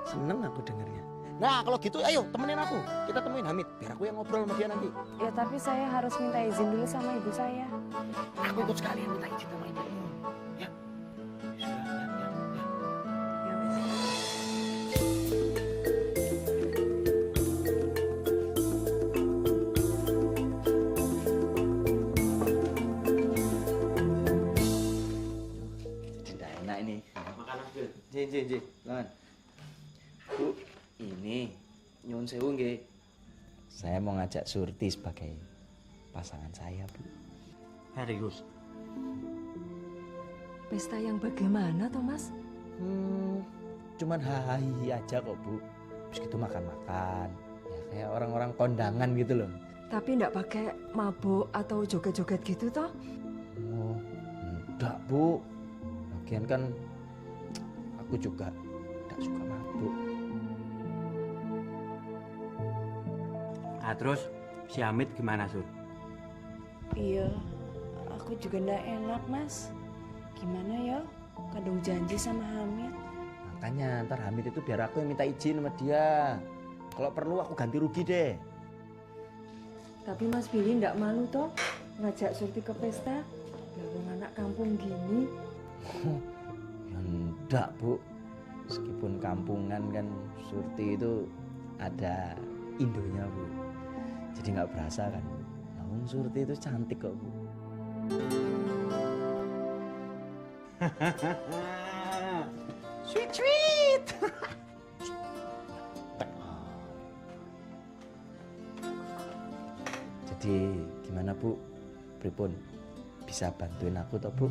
Seneng aku dengernya. Nah kalau gitu ayo temenin aku. Kita temuin Hamid. Biar aku yang ngobrol sama dia nanti. Ya tapi saya harus minta izin dulu sama ibu saya. Aku ikut sekalian minta izin sama ibu. Ya. Ya wes. Jadi nggak enak ini. Makan Abdul. Ji. Lan. Bu, ini nyuwun sewu nggih. Saya mau ngajak Surti sebagai pasangan saya, Bu. Serius? Pesta yang bagaimana, Thomas? Cuman hahaha aja kok, Bu. Terus gitu makan-makan. Ya kayak orang-orang kondangan gitu loh. Tapi enggak pakai mabuk atau joget-joget gitu toh? Oh, enggak, Bu. Lagian kan aku juga enggak suka mabuk. Ah, terus si Hamid gimana, Sur? Iya, aku juga enggak enak, Mas. Gimana ya? Kadung janji sama Hamid. Makanya ntar Hamid itu biar aku yang minta izin sama dia. Kalau perlu aku ganti rugi deh. Tapi Mas Billy enggak malu toh ngajak Surti ke pesta? Lawang anak kampung gini. Ya enggak, Bu. Meskipun kampungan kan Surti itu ada Indonya, Bu. Jadi nggak berasa kan. Lawang Surti itu cantik kok, Bu. Sweet. Jadi gimana, Bu? Pripun? Bisa bantuin aku toh, Bu?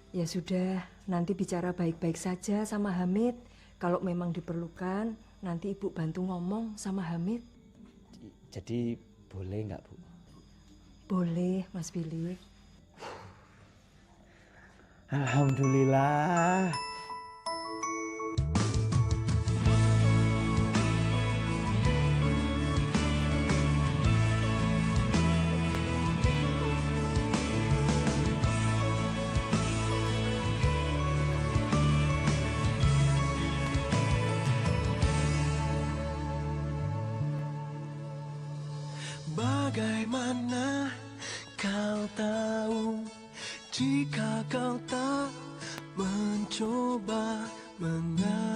Ya sudah, nanti bicara baik-baik saja sama Hamid. Kalau memang diperlukan, nanti Ibu bantu ngomong sama Hamid. Jadi boleh nggak, Bu? Boleh, Mas Billy. Alhamdulillah. Bagaimana kau tahu jika kau tak mencoba mengatakan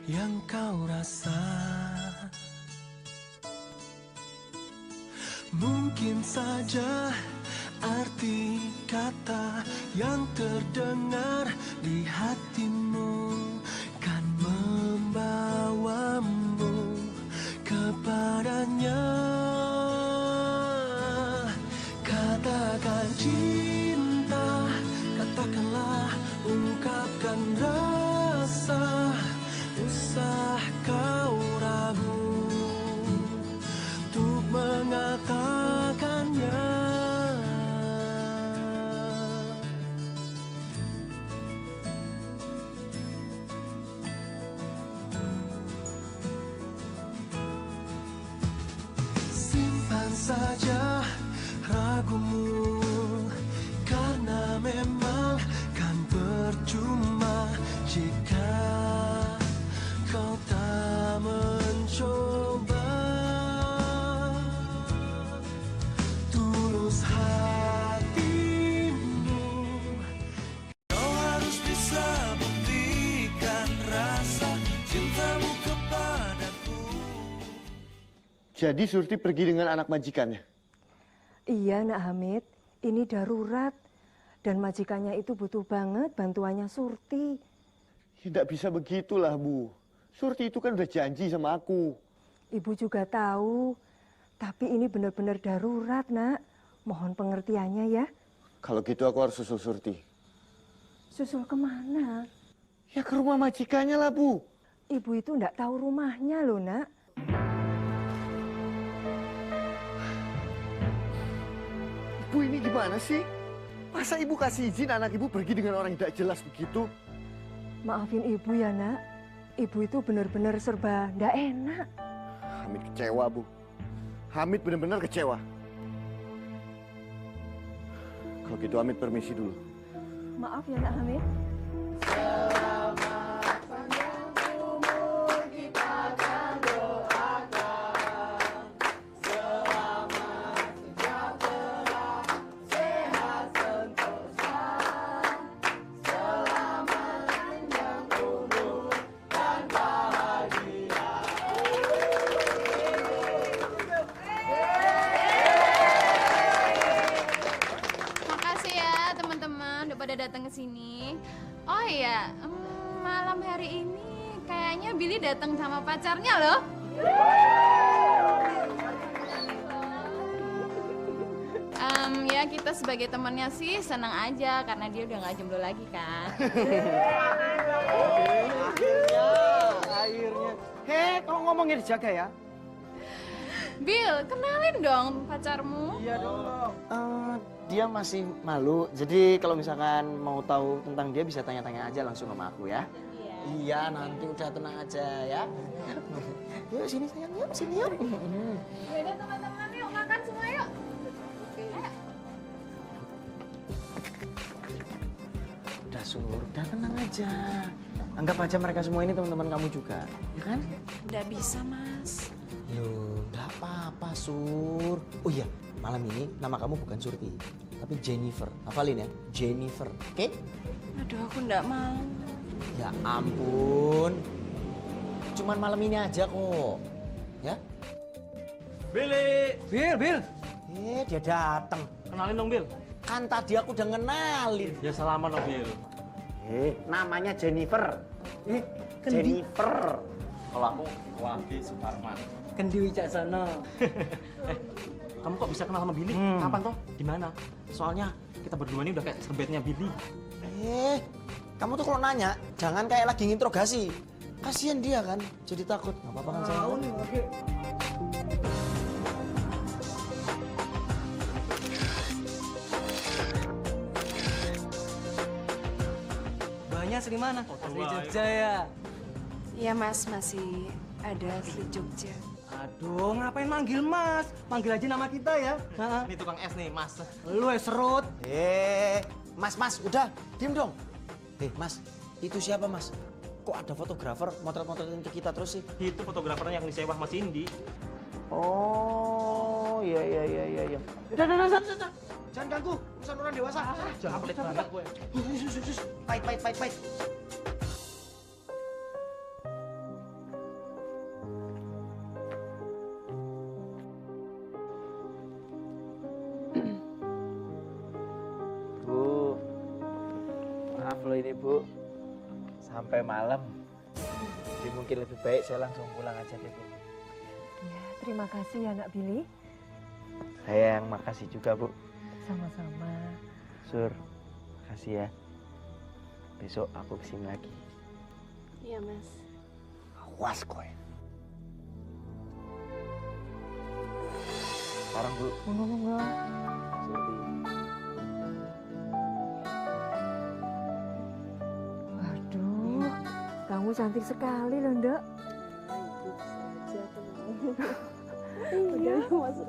yang kau rasa? Mungkin saja arti kata yang terdengar di hatimu kan membawamu kepadanya. Katakan cinta, katakanlah, ungkapkan rasa. Usah kau ragu untuk mengatakannya. Simpan saja ragumu, karena memang kan percuma jika kau tak mencoba. Tulus hatimu, kau harus bisa buktikan rasa cintamu kepadaku. Jadi Surti pergi dengan anak majikannya? Iya, Nak Hamid. Ini darurat. Dan majikannya itu butuh banget bantuannya Surti. Tidak bisa begitulah, Bu. Surti itu kan udah janji sama aku. Ibu juga tahu. Tapi ini benar-benar darurat, Nak. Mohon pengertiannya ya. Kalau gitu aku harus susul Surti. Susul kemana? Ya ke rumah majikannya lah, Bu. Ibu itu enggak tahu rumahnya loh, Nak. Ibu ini gimana sih? Masa ibu kasih izin anak ibu pergi dengan orang yang tidak jelas begitu? Maafin ibu ya, Nak. Ibu itu benar-benar serba enggak enak. Hamid kecewa, Bu. Hamid benar-benar kecewa. Kalau gitu Hamid permisi dulu. Maaf ya, Nak Hamid. Datang ke sini. Oh iya, malam hari ini kayaknya Billy datang sama pacarnya loh. Ya kita sebagai temannya sih senang aja karena dia udah nggak jomblo lagi kan. Akhirnya. Hei, kalau ngomongnya dijaga ya. Bill, kenalin dong pacarmu. Iya dong. Dia masih malu, jadi kalau misalkan mau tahu tentang dia bisa tanya-tanya aja langsung sama aku ya. Iya, nanti udah tenang aja ya. Yuk sini sayang, yuk sini yuk. Yaudah teman-teman yuk makan semua yuk. Ayo. Udah Sur, udah tenang aja. Anggap aja mereka semua ini teman-teman kamu juga, ya kan? Nggak bisa mas. Loh, nggak apa-apa Sur. Oh iya, malam ini nama kamu bukan Surti, tapi Jennifer. Hafalin ya, Jennifer, oke? Aduh, aku nggak mau. Ya ampun, cuman malam ini aja kok, ya? Billy! Bill! Dia datang. Kenalin dong, Bill. Kan tadi aku udah ngenalin. Ya salaman dong, Bill. Namanya Jennifer. Jennifer. Kalau aku Wahdi Suparman. Kendi Wicaksono. Kamu kok bisa kenal sama Billy? Kapan toh? Di mana? Soalnya kita berdua ini udah kayak serbetnya Billy. Kamu tuh kalau nanya jangan kayak lagi nginterogasi. Kasian dia kan, jadi takut. Nggak apa-apa kan saya. Tahu nih, oke. Banyak asli mana? Asli Jogja ya. Iya mas, masih ada asli Jogja. Aduh, ngapain manggil mas? Manggil aja nama kita ya. Ini tukang es nih, Mas. Lu serut. Mas, udah, diem dong. Mas, itu siapa mas? Kok ada fotografer motret-motretin ke kita terus sih? Itu fotografernya yang disewa Mas Indi. Oh, iya. Udah. Jangan ganggu, urusan orang dewasa. Jangan pelit banget gue. Pait. Bu, maaf loh ini Bu, sampai malam. Jadi mungkin lebih baik saya langsung pulang aja deh Bu. Ya, terima kasih ya Nak Billy. Saya yang makasih juga Bu. Sama-sama. Sur, makasih ya. Besok aku kesini lagi. Iya, Mas. Awas kowe. Sekarang Bu. Monggo. Surti. Waduh, kamu cantik sekali loh, Ndok. Udah, masuk.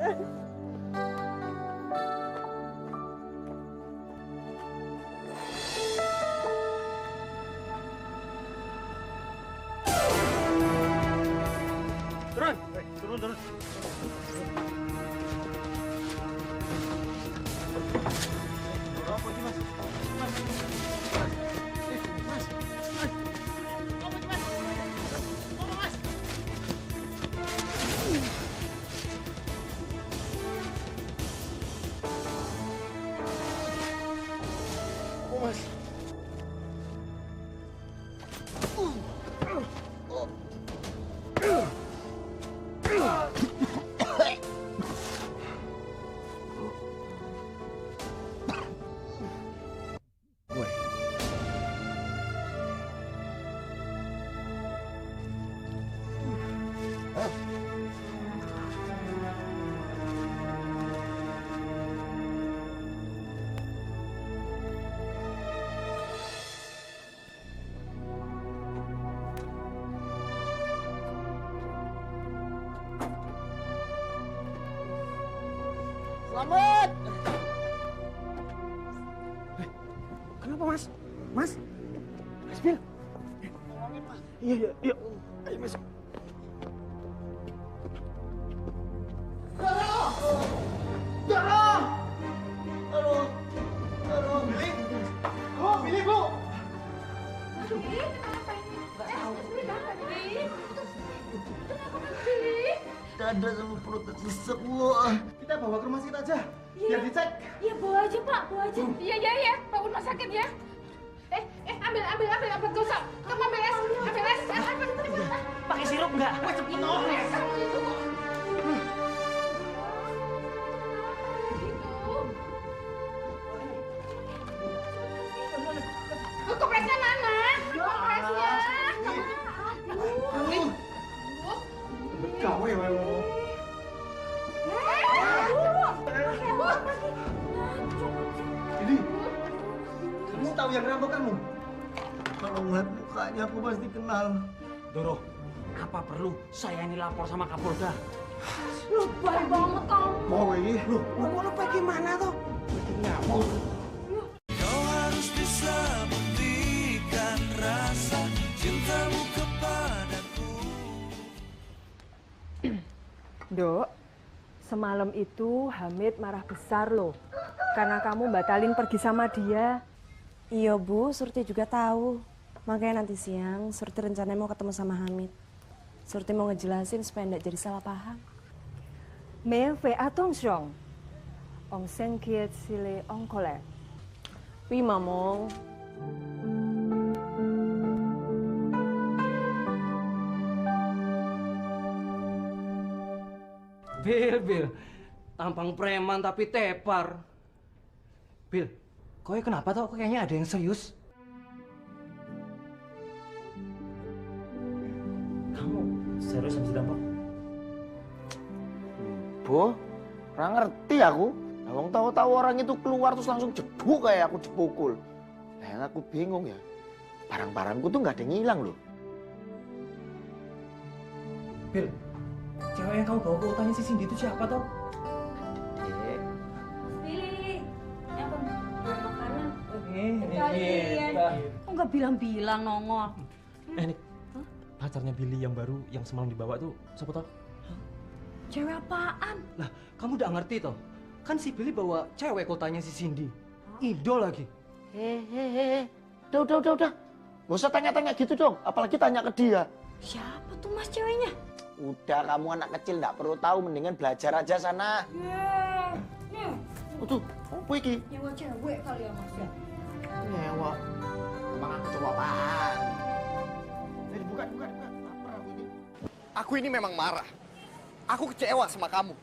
Turun. Selamat! Kenapa Mas? Mas Bil. Iya. Ayo masuk. Billy, Bu. Dada sama perut sesek, wah. Kita bawa ke rumah sakit aja, biar dicek. Iya, bawa aja, Pak, bawa aja. Iya, bawa rumah sakit ya. Ambil obat gosok. Kamu ambil es. Pakai sirup enggak? Cepet dong. Kompresnya mana? Kompresnya. Kamu ya, Ini, kamu tahu yang ngerampok kamu? Kalau ngeliat mukanya aku pasti kenal. Doro, apa perlu saya ini lapor sama Kapolda? Lebay banget kamu. Mau ini? Loh, lu gimana tuh? Ngapur. Kau harus bisa buktikan rasa cintamu kepadaku. Dok, semalam itu Hamid marah besar loh. Karena kamu batalin pergi sama dia. Iya Bu, Surti juga tahu. Makanya nanti siang Surti rencananya mau ketemu sama Hamid. Surti mau ngejelasin supaya nggak jadi salah paham. Mais fais attention. On s'inquiète s'il est en colère. Oui, maman. Bil. Tampang preman tapi tepar. Bil, kowe kenapa toh? Kayaknya ada yang serius. Kamu serius habis dampok? Bu, kurang ngerti aku. Wong tahu-tahu orang itu keluar terus langsung jebuk kayak aku dipukul. Nah, yang aku bingung ya, barang-barangku tuh nggak ada yang hilang loh. Bil, cewek yang kamu bawa ke utangnya si Cindy itu siapa toh? Billy, yang bawa makanan. Kalian. Kok nggak bilang-bilang nongol? Nih, pacarnya Billy yang baru yang semalam dibawa tuh siapa toh? Cewek apaan? Lah, kamu udah ngerti toh? Kan si Billy bawa cewek kotanya si Cindy. Idol lagi. Hehehe. Udah. Gak usah tanya-tanya gitu dong, apalagi tanya ke dia. Siapa tuh mas ceweknya? Udah, kamu anak kecil nggak perlu tahu, mendingan belajar aja sana. Nih. Tuh, apa iki? Nyewa cewek kali ya mas ya? Nyewa. Emang aku coba apaan? Bukan. Lapar aku ini. Aku ini memang marah. Aku kecewa sama kamu.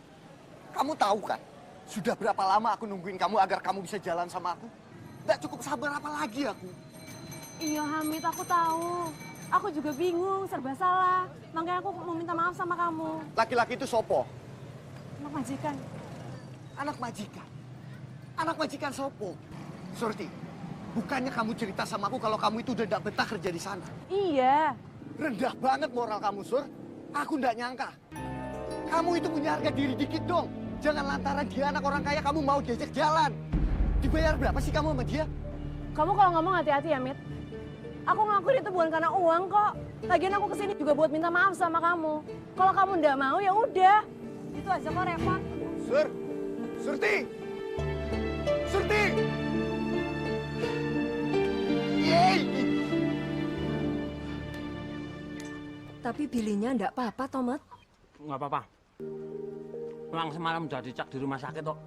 Kamu tahu kan, sudah berapa lama aku nungguin kamu agar kamu bisa jalan sama aku? Nggak cukup sabar apa lagi aku? Iya Hamid, aku tahu. Aku juga bingung, serba salah. Makanya aku mau minta maaf sama kamu. Laki-laki itu sopo? Anak majikan. Anak majikan? Anak majikan sopo? Surti, bukannya kamu cerita sama aku kalau kamu itu udah nggak betah kerja di sana? Iya. Rendah banget moral kamu, Sur. Aku nggak nyangka. Kamu itu punya harga diri dikit dong. Jangan lantaran dia anak orang kaya kamu mau diajak jalan. Dibayar berapa sih kamu sama dia? Kamu kalau ngomong hati-hati ya, Mit. Aku ngakuin itu bukan karena uang kok. Lagian aku kesini juga buat minta maaf sama kamu. Kalau kamu nggak mau ya udah. Itu aja kok repot. Surti! Yeay! Tapi Bilinya nggak apa-apa, Tomat. Nggak apa-apa. Memang semalam udah dicek di rumah sakit kok.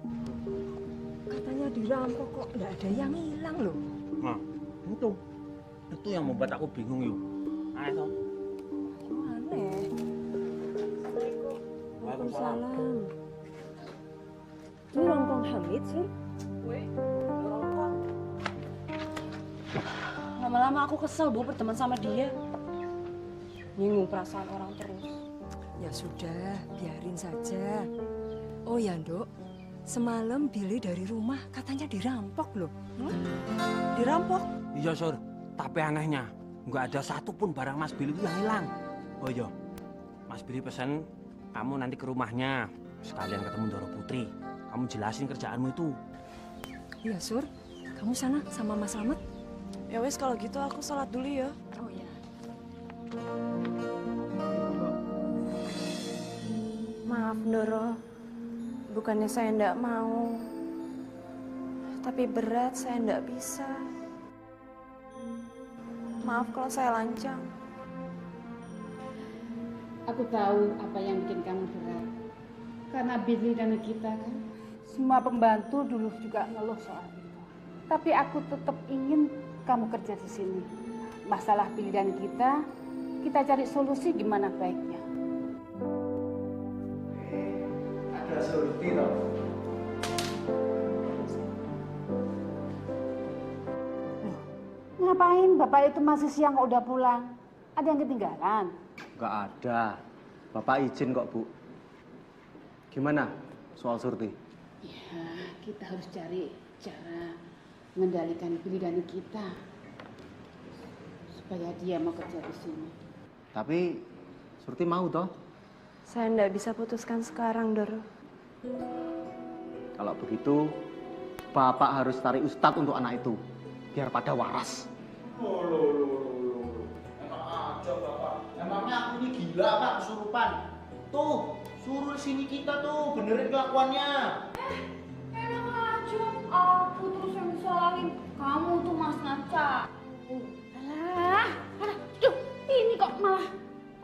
Katanya dirampok kok, nggak ada yang hilang loh. Nah, itu yang membuat aku bingung yuk. Ayo toh. Aneh. Waalaikumsalam. Ini lontong Hamid sih? Lama-lama aku kesel, Bu, berteman sama dia. Nyinggung perasaan orang terus. Ya sudah, biarin saja. Oh ya, Nduk. Semalam Billy dari rumah katanya dirampok loh. Dirampok? Iya, Sur. Tapi anehnya, nggak ada satupun barang Mas Billy itu yang hilang. Oh iya, Mas Billy pesan kamu nanti ke rumahnya. Sekalian ketemu Doro Putri. Kamu jelasin kerjaanmu itu. Iya, Sur. Kamu sana sama Mas Slamet. Ya wes kalau gitu aku sholat dulu ya. Oh ya. Maaf Doro, bukannya saya ndak mau, tapi berat saya ndak bisa. Maaf kalau saya lancang. Aku tahu apa yang bikin kamu berat. Karena Billy dan kita kan, semua pembantu dulu juga ngeluh soal itu. Tapi aku tetap ingin kamu kerja di sini. Masalah Billy dan kita cari solusi gimana baiknya. Ada Surti toh. Ngapain bapak itu masih siang kok udah pulang? Ada yang ketinggalan? Nggak ada. Bapak izin kok, Bu. Gimana soal Surti? Ya, kita harus cari cara mengendalikan Billy dan kita supaya dia mau kerja di sini. Tapi Surti mau toh? Saya ndak bisa putuskan sekarang, Doro. Kalau begitu, Bapak harus tarik ustadz untuk anak itu. Biar pada waras. Enak aja Bapak. Emangnya aku ini gila Pak, kesurupan. Tuh, suruh sini kita tuh, benerin kelakuannya. Enak aja, aku terus yang disalahin. Kamu tuh Mas Ngaca. Alah, aduh, ini kok malah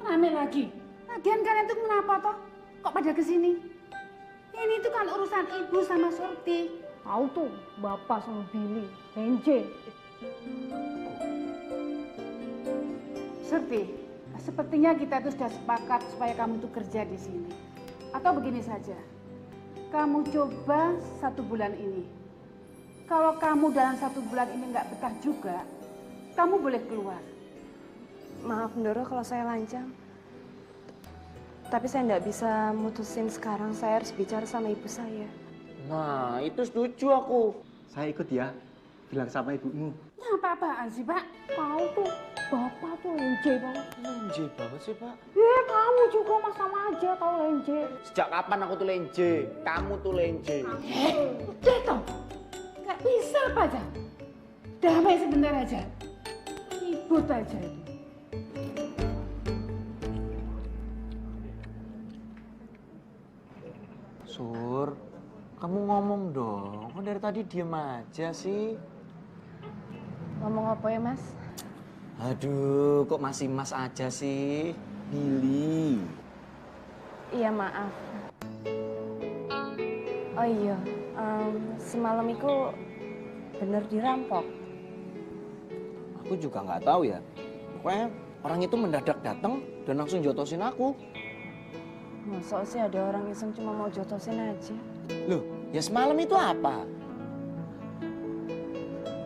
rame lagi. Lagian kalian tuh kenapa toh? Kok pada kesini? Ini tuh kan urusan ibu sama Surti. Tahu tuh, bapak sama Billy, Lenje. Surti, sepertinya kita tuh sudah sepakat supaya kamu tuh kerja di sini. Atau begini saja, kamu coba 1 bulan ini. Kalau kamu dalam 1 bulan ini nggak betah juga, kamu boleh keluar. Maaf Doro kalau saya lancang. Tapi saya nggak bisa mutusin sekarang, saya harus bicara sama ibu saya. Nah, itu setuju aku. Saya ikut ya. Bilang sama ibumu. Ya apa-apaan sih, Pak? Tahu tuh, bapak tuh Lenje banget. Lenje banget sih, Pak. Ya, kamu juga Mas sama aja tahu Lenje. Sejak kapan aku tuh lenje? Kamu tuh lenje. Udah toh, nggak bisa Pak Jan. Damai sebentar aja. Ribut aja itu. Sur, kamu ngomong dong. Kok dari tadi diem aja sih? Ngomong apa ya, Mas? Aduh, kok masih Mas aja sih? Billy. Iya, maaf. Oh iya, semalam itu bener dirampok. Aku juga nggak tahu ya. Pokoknya orang itu mendadak datang dan langsung jotosin aku. Masa sih ada orang iseng cuma mau jotosin aja? Loh, ya semalam itu apa?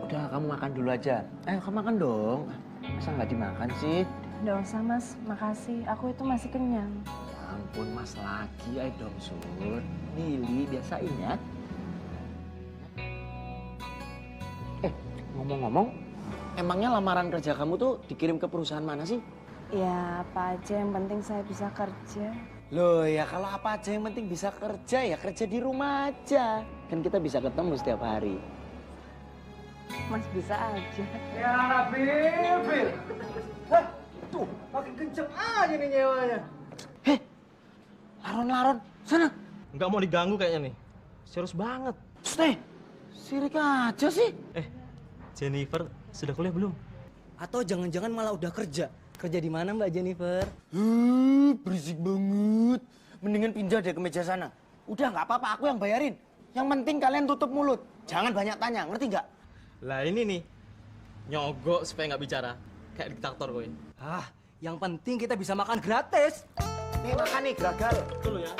Udah, kamu makan dulu aja. Ayo, kamu makan dong. Masa nggak dimakan sih? Nggak usah, Mas. Makasih. Aku itu masih kenyang. Ya ampun, Mas lagi. Ayo dong, Sur. Billy, biasain ya. Ngomong-ngomong, emangnya lamaran kerja kamu tuh dikirim ke perusahaan mana sih? Ya, apa aja yang penting saya bisa kerja. Loh ya, kalau apa aja yang penting bisa kerja ya kerja di rumah aja. Kan kita bisa ketemu setiap hari. Mas bisa aja. Ya, Bil. Hah, tuh, makin kenceng aja nih nyewanya. Laron, sana. Nggak mau diganggu kayaknya nih. Serius banget. Stay. Sirik aja sih. Jennifer, sudah kuliah belum? Atau jangan-jangan malah udah kerja? Kerja di mana Mbak Jennifer? Berisik banget. Mendingan pindah deh ke meja sana. Udah nggak apa-apa, aku yang bayarin. Yang penting kalian tutup mulut. Jangan banyak tanya, ngerti nggak? Lah ini nih, nyogok supaya nggak bicara. Kayak diktator gue. Yang penting kita bisa makan gratis. Nih makan nih, gagal. Dulu ya.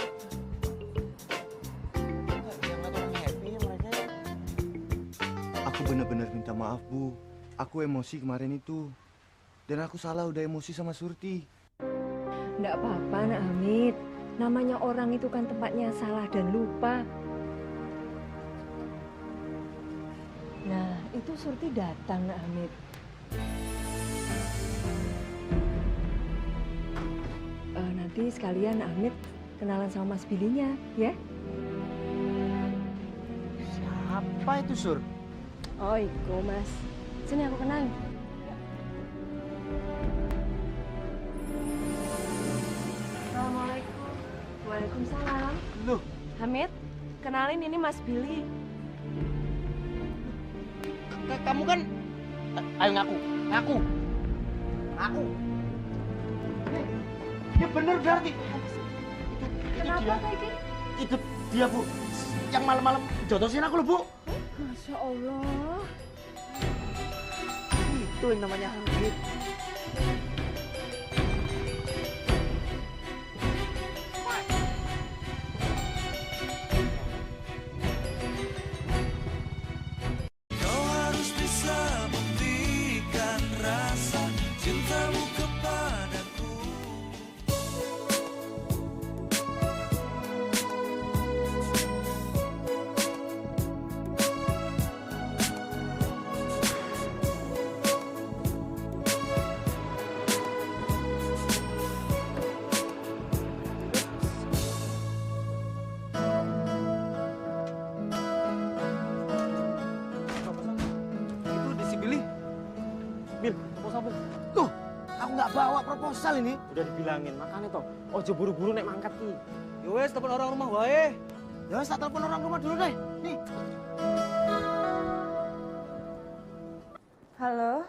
Aku benar-benar minta maaf, Bu. Aku emosi kemarin itu. Dan aku salah udah emosi sama Surti. Nggak apa-apa, Nak Hamid. Namanya orang itu kan tempatnya salah dan lupa. Nah, itu Surti datang, Nak Hamid. Nanti sekalian Nak Hamid kenalan sama Mas Bilinya, ya? Siapa itu, Sur? Oh, Iko, Mas. Sini aku kenalin. Assalamualaikum. Waalaikumsalam. Loh, Hamid, kenalin ini Mas Billy. Kamu kan... Ayo ngaku. Ngaku. Ya bener berarti. Kenapa kayak gini? Itu dia, Bu. Yang malam-malam jodohin aku loh, Bu. Masya Allah. Itu yang namanya Hamid. Kau harus bisa buktikan rasa cintamu kepadaku. Itu di si Billy. Bil, proposal Bil. Tuh, aku nggak bawa proposal ini. Udah dibilangin, makanya toh. Ojo buru-buru nek mangkat ki. Ya wes, telepon orang rumah wae. Ya wes, tak telepon orang rumah dulu deh. Nih. Halo,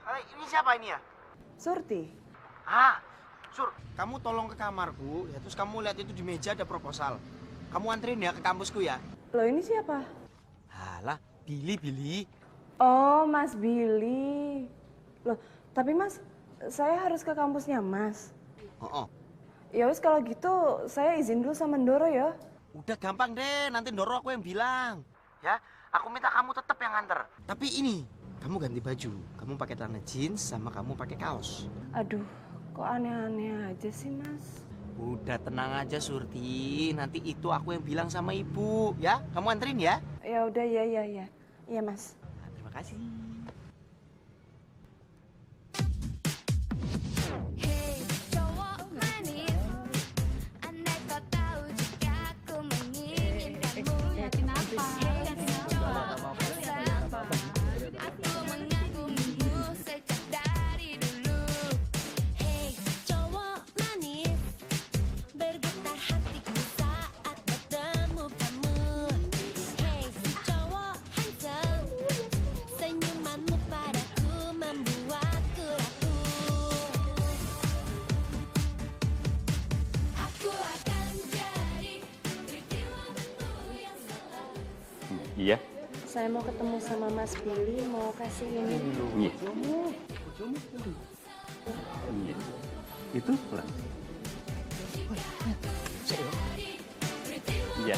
Hai, ini siapa ini ya? Surti. Sur, kamu tolong ke kamarku, ya terus kamu lihat itu di meja ada proposal. Kamu anterin ya ke kampusku ya. Loh, ini siapa? Halah, Billy. Oh, Mas Billy. Loh, tapi Mas, saya harus ke kampusnya Mas. Oh. Ya wis kalau gitu saya izin dulu sama Ndoro ya. Udah gampang deh, nanti Ndoro aku yang bilang. Ya, aku minta kamu tetap yang nganter. Tapi ini, kamu ganti baju. Kamu pakai celana jeans sama kamu pakai kaos. Aduh, kok aneh-aneh aja sih Mas. Udah tenang aja Surti, nanti itu aku yang bilang sama ibu. Ya, kamu anterin ya. Ya udah, ya. Iya Mas. Nah, terima kasih. Bergetar hatiku saat Iya. Saya mau ketemu sama Mas Billy, mau kasih ini. Iya. Iya. Itu lah. Iya.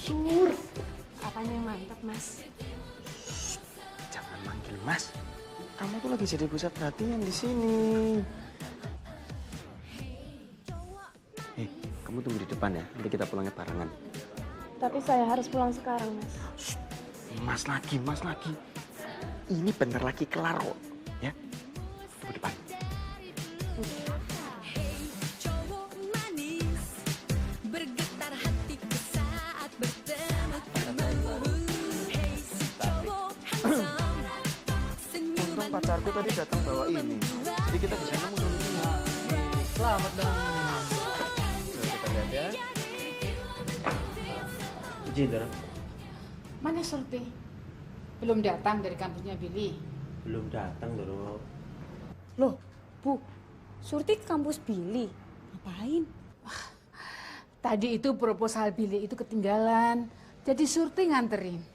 Sur. Apanya yang mantap, Mas? Jangan manggil Mas. Kamu tuh lagi jadi pusat perhatian di sini. Kamu tunggu di depan ya. Nanti kita pulangnya barengan. Tapi saya harus pulang sekarang, Mas. Mas lagi. Ini bentar lagi kelar kok. Ya. Tunggu depan. Untung pacarku tadi datang bawa ini. Jadi kita bisa nemu solusinya. Selamat dong. Kita lihat ya. Izin, Dora. Mana Surti? Belum datang dari kampusnya Billy. Belum datang, Doro. Loh, Bu, Surti ke kampus Billy. Ngapain? Tadi itu proposal Billy itu ketinggalan. Jadi Surti nganterin.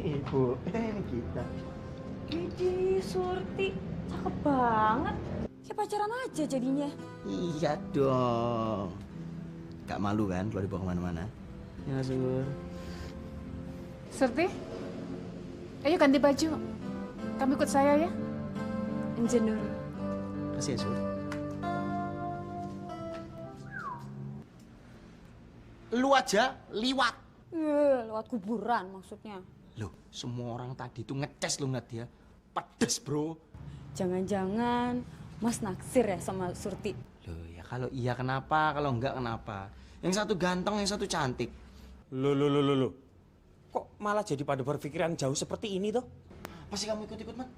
Ibu, kita. Widih, Surti. Cakep banget. Kayak pacaran aja jadinya. Iya dong. Gak malu kan kalau dibawa kemana-mana? Ya, Sur. Surti, ayo ganti baju. Kamu ikut saya ya. Enjenur. Kasih ya, Sur. Lu aja liwat. Lewat kuburan maksudnya. Loh, semua orang tadi tuh ngeces lu ngeliat dia. Pedes, bro. Jangan-jangan Mas naksir ya sama Surti. Loh, ya kalau iya kenapa, kalau enggak kenapa? Yang satu ganteng, yang satu cantik. Loh. Kok malah jadi pada berpikiran jauh seperti ini toh? Pasti kamu ikut-ikut, Man?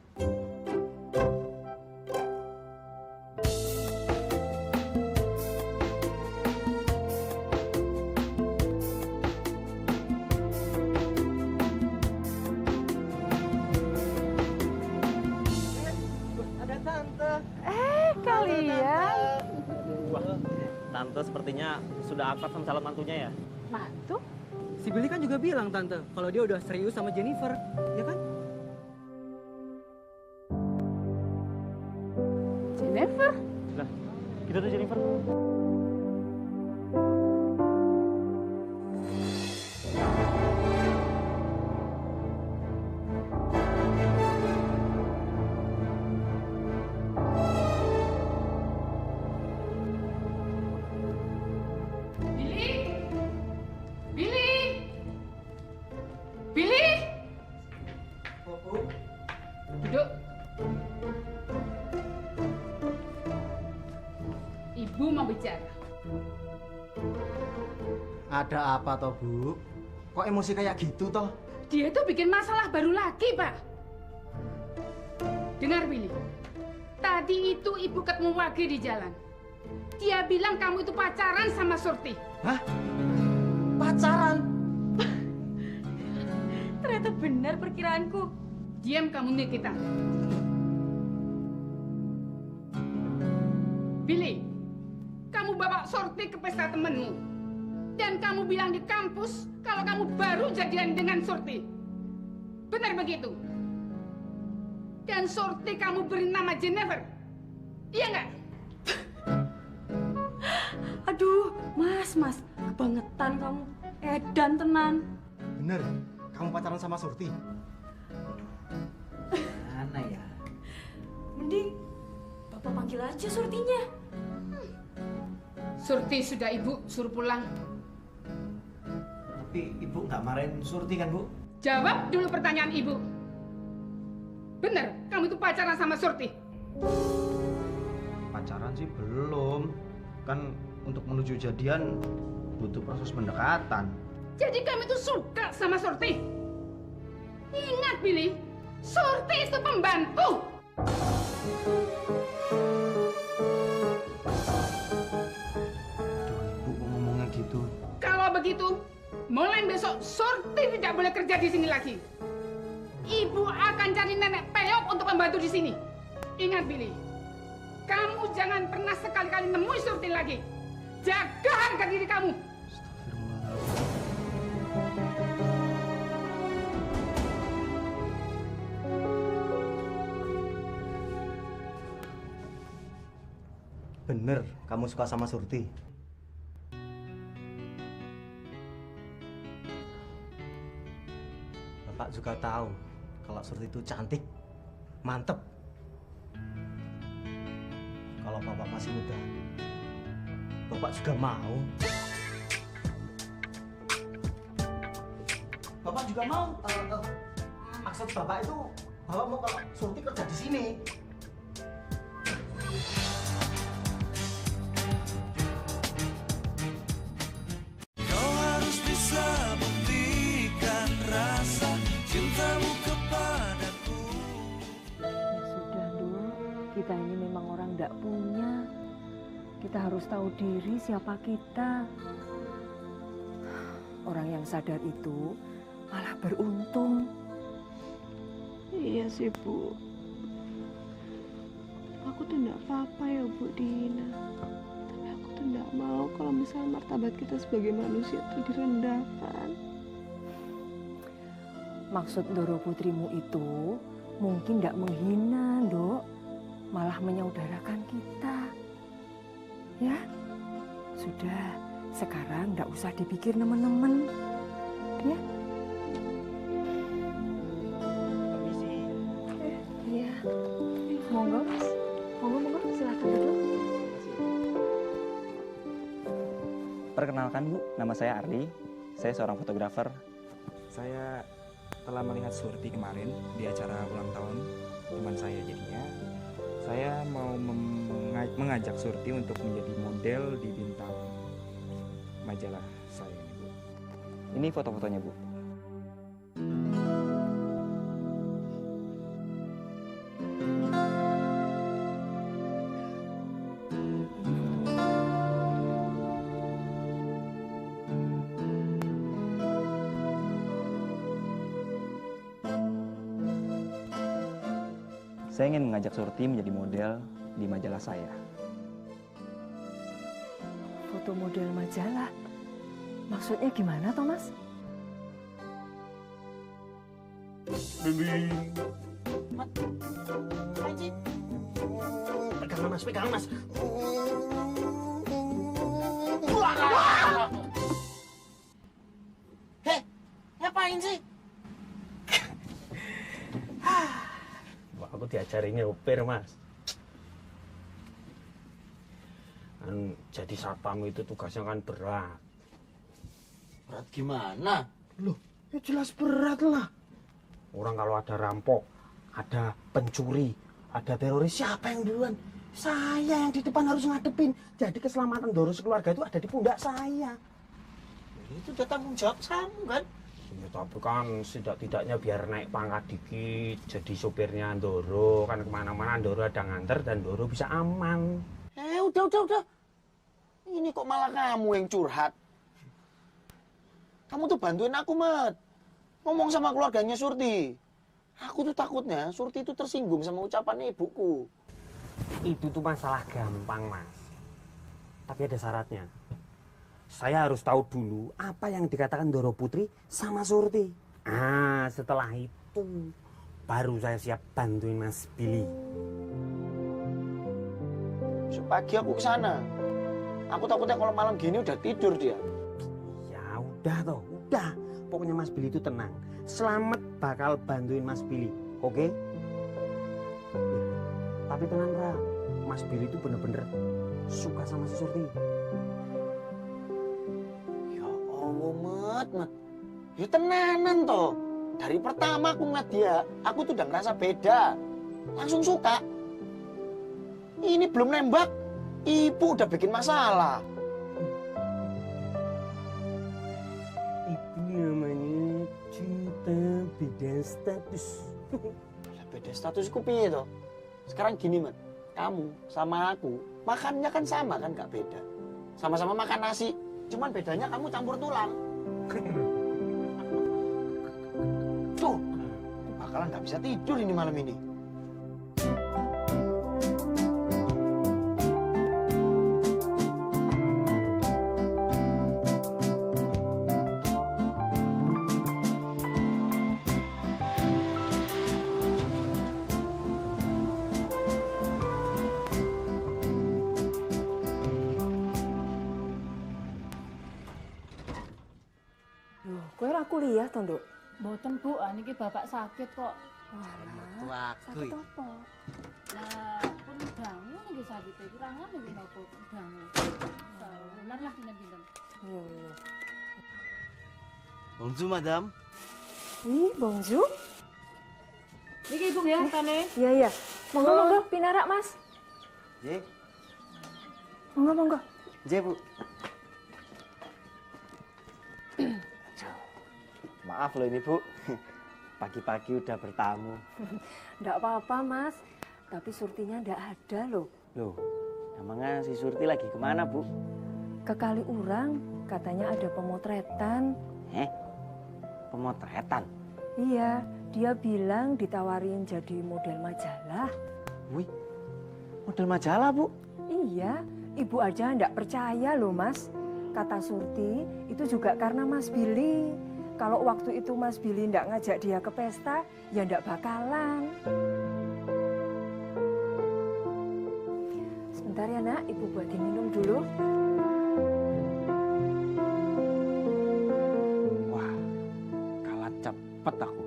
Ada tante. Kalian. Wah, tante sepertinya sudah akrab sama calon mantunya ya? Mantu? Si Billy kan juga bilang tante kalau dia udah serius sama Jennifer, ya kan? Jennifer? Lah, kita tuh Jennifer. Billy! Duduk. Ibu mau bicara. Ada apa toh, Bu? Kok emosi kayak gitu toh? Dia tuh bikin masalah baru lagi, Pak. Dengar, Billy. Tadi itu ibu ketemu Wage di jalan. Dia bilang kamu itu pacaran sama Surti. Hah? Pacaran? Ternyata benar perkiraanku. Diam kamu, Nikita. Billy, kamu bawa Surti ke pesta temenmu. Dan kamu bilang di kampus kalau kamu baru jadian dengan Surti. Benar begitu? Dan Surti kamu beri nama Jennifer. Iya nggak? Aduh, Mas, kebangetan kamu. Edan tenan. Bener, kamu pacaran sama Surti? Mana ya? Mending Bapak panggil aja Surtinya. Surti sudah ibu suruh pulang. Tapi ibu nggak marahin Surti kan, Bu? Jawab dulu pertanyaan ibu. Bener, kamu itu pacaran sama Surti? Pacaran sih belum. Kan untuk menuju jadian butuh proses pendekatan. Jadi kamu itu suka sama Surti? Ingat, Billy, Surti itu pembantu. Bu, kok ngomongnya gitu? Kalau begitu, mulai besok Surti tidak boleh kerja di sini lagi. Ibu akan cari nenek peyok untuk membantu di sini. Ingat, Billy, kamu jangan pernah sekali-kali nemui Surti lagi. Jaga harga diri kamu. Bener, kamu suka sama Surti. Bapak juga tahu kalau Surti itu cantik, mantep. Kalau Bapak masih muda, Bapak juga mau. Bapak juga mau. Maksud Bapak itu, Bapak mau kalau Surti kerja di sini. Kau harus bisa buktikan rasa cintamu kepadaku. Sudah, Dok. Kita ini memang orang tidak punya. Kita harus tahu diri siapa kita. Orang yang sadar itu malah beruntung. Iya sih, Bu. Aku tuh enggak apa-apa ya, Bu Dina. Tapi aku tuh enggak mau kalau misalnya martabat kita sebagai manusia itu direndahkan. Maksud Ndoro putrimu itu mungkin tidak menghina, Dok. Malah menyaudarakan kita. Ya, sudah. Sekarang tidak usah dipikir nemen-nemen. Ya. Iya. Monggo, Mas. Monggo, silakan duduk. Perkenalkan Bu, nama saya Ardi. Saya seorang fotografer. Saya telah melihat Surti kemarin di acara ulang tahun teman saya, jadinya saya mau mengajak Surti untuk menjadi model di bintang majalah saya, Bu. Ini foto-fotonya, Bu. Saya ingin mengajak Surti menjadi model di majalah saya. Foto model majalah? Maksudnya gimana, Thomas? Pegangan Mas, pegangan Mas. Hei, ngapain sih? Aku diajarin nyopir, Mas. Kan jadi satpam itu tugasnya kan berat. Berat gimana? Loh, ya jelas berat lah. Orang kalau ada rampok, ada pencuri, ada teroris, siapa yang duluan? Saya yang di depan harus ngadepin. Jadi keselamatan Ndoro sekeluarga itu ada di pundak saya. Itu udah tanggung jawab kamu kan? Ya, tapi kan setidak-tidaknya biar naik pangkat dikit, jadi sopirnya Ndoro. Kan kemana-mana Ndoro ada nganter dan Ndoro bisa aman. Udah. Ini kok malah kamu yang curhat? Kamu tuh bantuin aku, Mat. Ngomong sama keluarganya Surti. Aku tuh takutnya Surti itu tersinggung sama ucapan ibuku. Itu tuh masalah gampang, Mas. Tapi ada syaratnya. Saya harus tahu dulu apa yang dikatakan Ndoro Putri sama Surti. Setelah itu baru saya siap bantuin Mas Billy. Besok pagi aku kesana. Aku takutnya kalau malam gini udah tidur dia. Ya udah toh, udah. Pokoknya Mas Billy itu tenang. Selamat bakal bantuin Mas Billy, oke? Tapi tenang, Ra. Mas Billy itu bener-bener suka sama si Surti. Mat. Ya tenanan toh. Dari pertama aku ngeliat dia, aku tuh udah ngerasa beda. Langsung suka. Ini belum nembak, ibu udah bikin masalah. Itu namanya cinta beda beda status. Beda status ku piye toh? Sekarang gini, Mat. Kamu sama aku makannya kan sama kan, gak beda. Sama-sama makan nasi, cuman bedanya kamu campur tulang. Tuh, bakalan gak bisa tidur ini malam ini. Kowe ora kuliah to, Nduk? Mboten, Bu. Niki bapak sakit kok. Walah, sakit apa? Lah, pun dangu niki sakit iki rangan niki napa dangu. Bener lah pinten-pinten. Iya, iya. Bonjour, madam. Ih, bonjour. Niki Ibu ya, tane. Iya, iya. Monggo, monggo, pinarak, Mas. Nggih. Monggo, monggo. Nggih, Bu. Maaf loh ini, Bu. Pagi-pagi udah bertamu. Nggak apa-apa, Mas. Tapi Surtinya nggak ada loh. Loh, emangnya si Surti lagi kemana, Bu? Ke Kaliurang, katanya ada pemotretan. Pemotretan? Iya, dia bilang ditawarin jadi model majalah. Wih, model majalah, Bu? Iya, Ibu aja nggak percaya loh, Mas. Kata Surti, itu juga karena Mas Billy. Kalau waktu itu Mas Billy ndak ngajak dia ke pesta, ya ndak bakalan. Sebentar ya, Nak. Ibu buatin minum dulu. Wah, kalah cepet aku.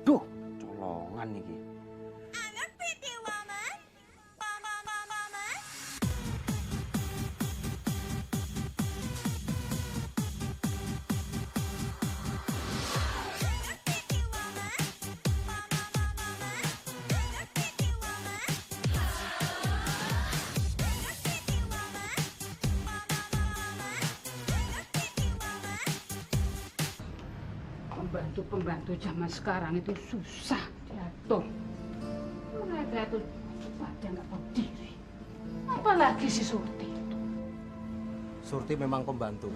Duh, colongan nih. Pembantu-pembantu zaman sekarang itu susah diatur. Mereka itu pada nggak tahu diri. Apalagi si Surti. Surti memang pembantu.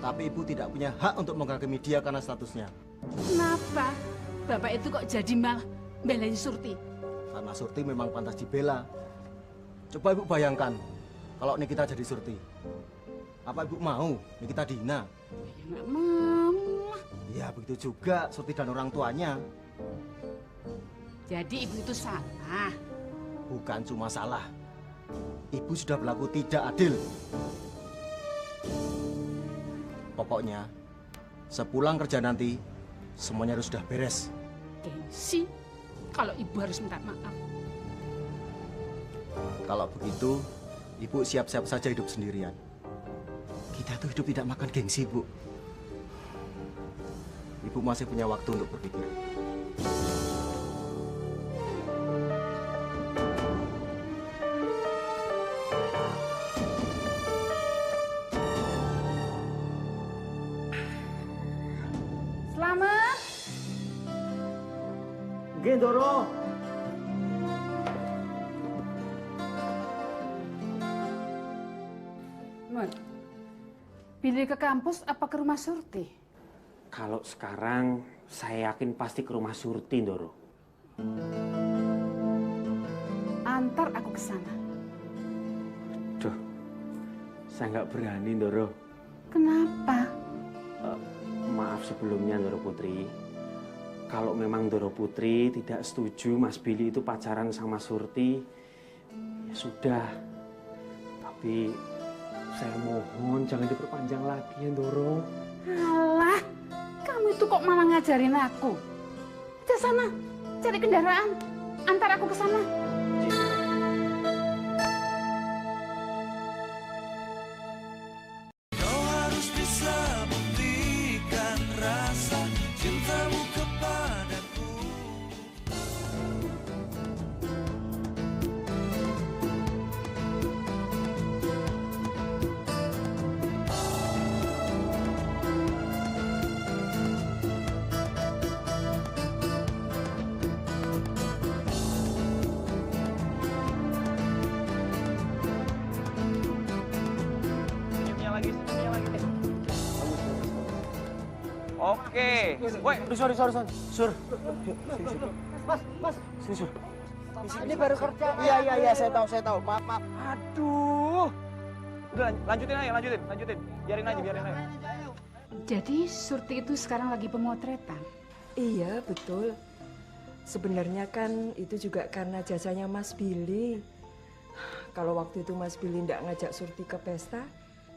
Tapi ibu tidak punya hak untuk menghakimi dia karena statusnya. Kenapa? Bapak itu kok jadi malah belain Surti? Karena Surti memang pantas dibela. Coba ibu bayangkan, kalau Nikita jadi Surti. Apa ibu mau Nikita dihina? Ya nggak mau. Ya begitu juga Surti dan orang tuanya. Jadi ibu itu salah. Bukan cuma salah. Ibu sudah berlaku tidak adil. Pokoknya, sepulang kerja nanti, semuanya harus sudah beres. Gengsi, kalau ibu harus minta maaf. Kalau begitu, ibu siap-siap saja hidup sendirian. Kita tuh hidup tidak makan gengsi, Bu. Ibu masih punya waktu untuk berpikir. Selamat. Gendoro. Mun, pilih ke kampus apa ke rumah Surti? Kalau sekarang saya yakin pasti ke rumah Surti, Ndoro. Antar aku ke sana. Duh, saya nggak berani, Ndoro. Kenapa? Maaf sebelumnya, Ndoro Putri. Kalau memang Ndoro Putri tidak setuju Mas Billy itu pacaran sama Surti, ya sudah. Tapi saya mohon jangan diperpanjang lagi ya, Ndoro. Alah, kamu itu kok malah ngajarin aku? Ke sana, cari kendaraan. Antar aku ke sana. Kau harus bisa buktikan rasa cintamu kepadaku. Oke. Woi, sorry. Sur. Mas. Sini, Sur. Ini baru kerja. Iya, saya tahu. Maaf. Aduh. Udah lanjutin aja, lanjutin. Biarin aja. Jadi Surti itu sekarang lagi pemotretan? Iya, betul. Sebenarnya kan itu juga karena jasanya Mas Billy. Kalau waktu itu Mas Billy ndak ngajak Surti ke pesta,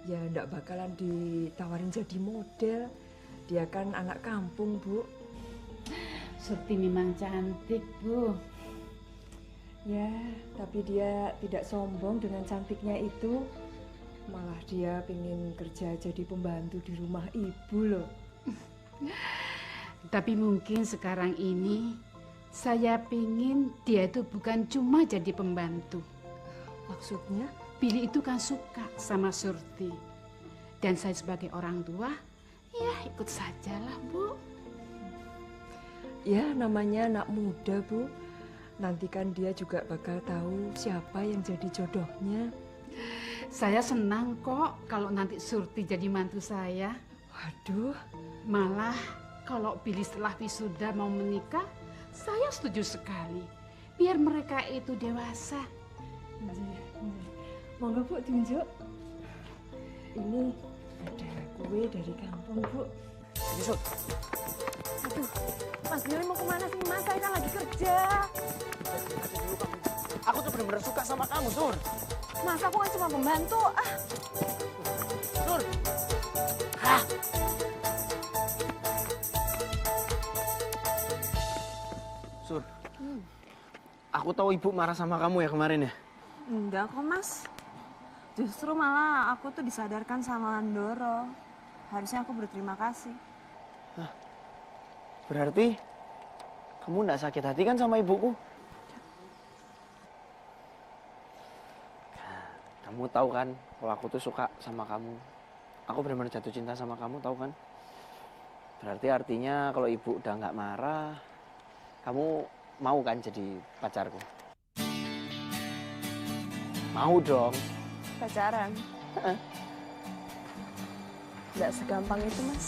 ya ndak bakalan ditawarin jadi model. Dia kan anak kampung, Bu. Surti memang cantik, Bu. Ya, tapi dia tidak sombong dengan cantiknya itu. Malah dia pengen kerja jadi pembantu di rumah ibu loh. Tapi mungkin sekarang ini saya pingin dia itu bukan cuma jadi pembantu. Maksudnya? Billy itu kan suka sama Surti. Dan saya sebagai orang tua, ya ikut sajalah, Bu. Ya, namanya anak muda, Bu. Nanti kan dia juga bakal tahu siapa yang jadi jodohnya. Saya senang kok kalau nanti Surti jadi mantu saya. Waduh. Malah kalau Billy setelah wisuda mau menikah, saya setuju sekali. Biar mereka itu dewasa. Monggo, Bu, tunjuk. Ini ada kue dari kampung, Bu. Ini, Sur. Aduh, Mas Billy mau kemana sih, Mas? Saya kan lagi kerja. Aku tuh benar-benar suka sama kamu, Sur. Mas, aku kan cuma pembantu. Sur. Hah? Sur. Aku tahu Ibu marah sama kamu ya kemarin ya? Enggak kok, Mas. Justru malah aku tuh disadarkan sama Andoro. Harusnya aku berterima kasih. Berarti kamu nggak sakit hati kan sama ibuku? Kamu tahu kan kalau aku tuh suka sama kamu. Aku benar-benar jatuh cinta sama kamu, tahu kan? Berarti artinya kalau ibu udah nggak marah, kamu mau kan jadi pacarku? Mau dong. Pacaran? Nggak segampang itu, Mas.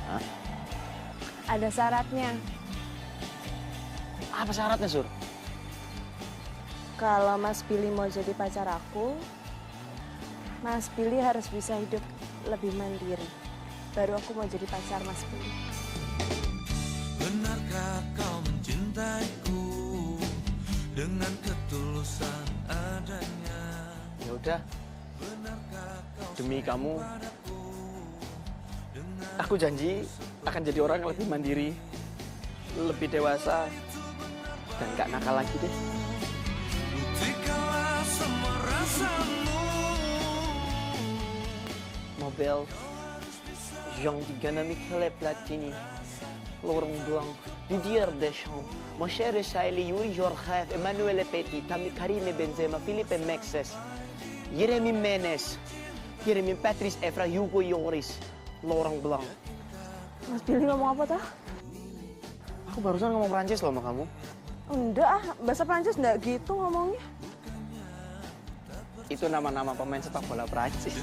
Hah? Ada syaratnya. Apa syaratnya, Sur? Kalau Mas Billy mau jadi pacar aku, Mas Billy harus bisa hidup lebih mandiri. Baru aku mau jadi pacar Mas Billy. Benarkah kau mencintaiku dengan ketulusan adanya? Ya udah. Demi kamu, aku janji akan jadi orang yang lebih mandiri, lebih dewasa, dan gak nakal lagi deh. Buktikanlah semua rasamu. Mobil yang diganami oleh Platini, Laurent Blanc, Didier Deschamps, Moshe Rechaeli, Yuri Jorgev, Emmanuel Petit, Karim Benzema, Philippe Mexes, Yeremi Menes, Yeremi Patrice Evra, Hugo Lloris, Laurent Blanc. Mas Billy ngomong apa tuh? Aku barusan ngomong Prancis loh sama kamu. Enggak, bahasa Prancis enggak gitu ngomongnya. Itu nama-nama pemain sepak bola Prancis.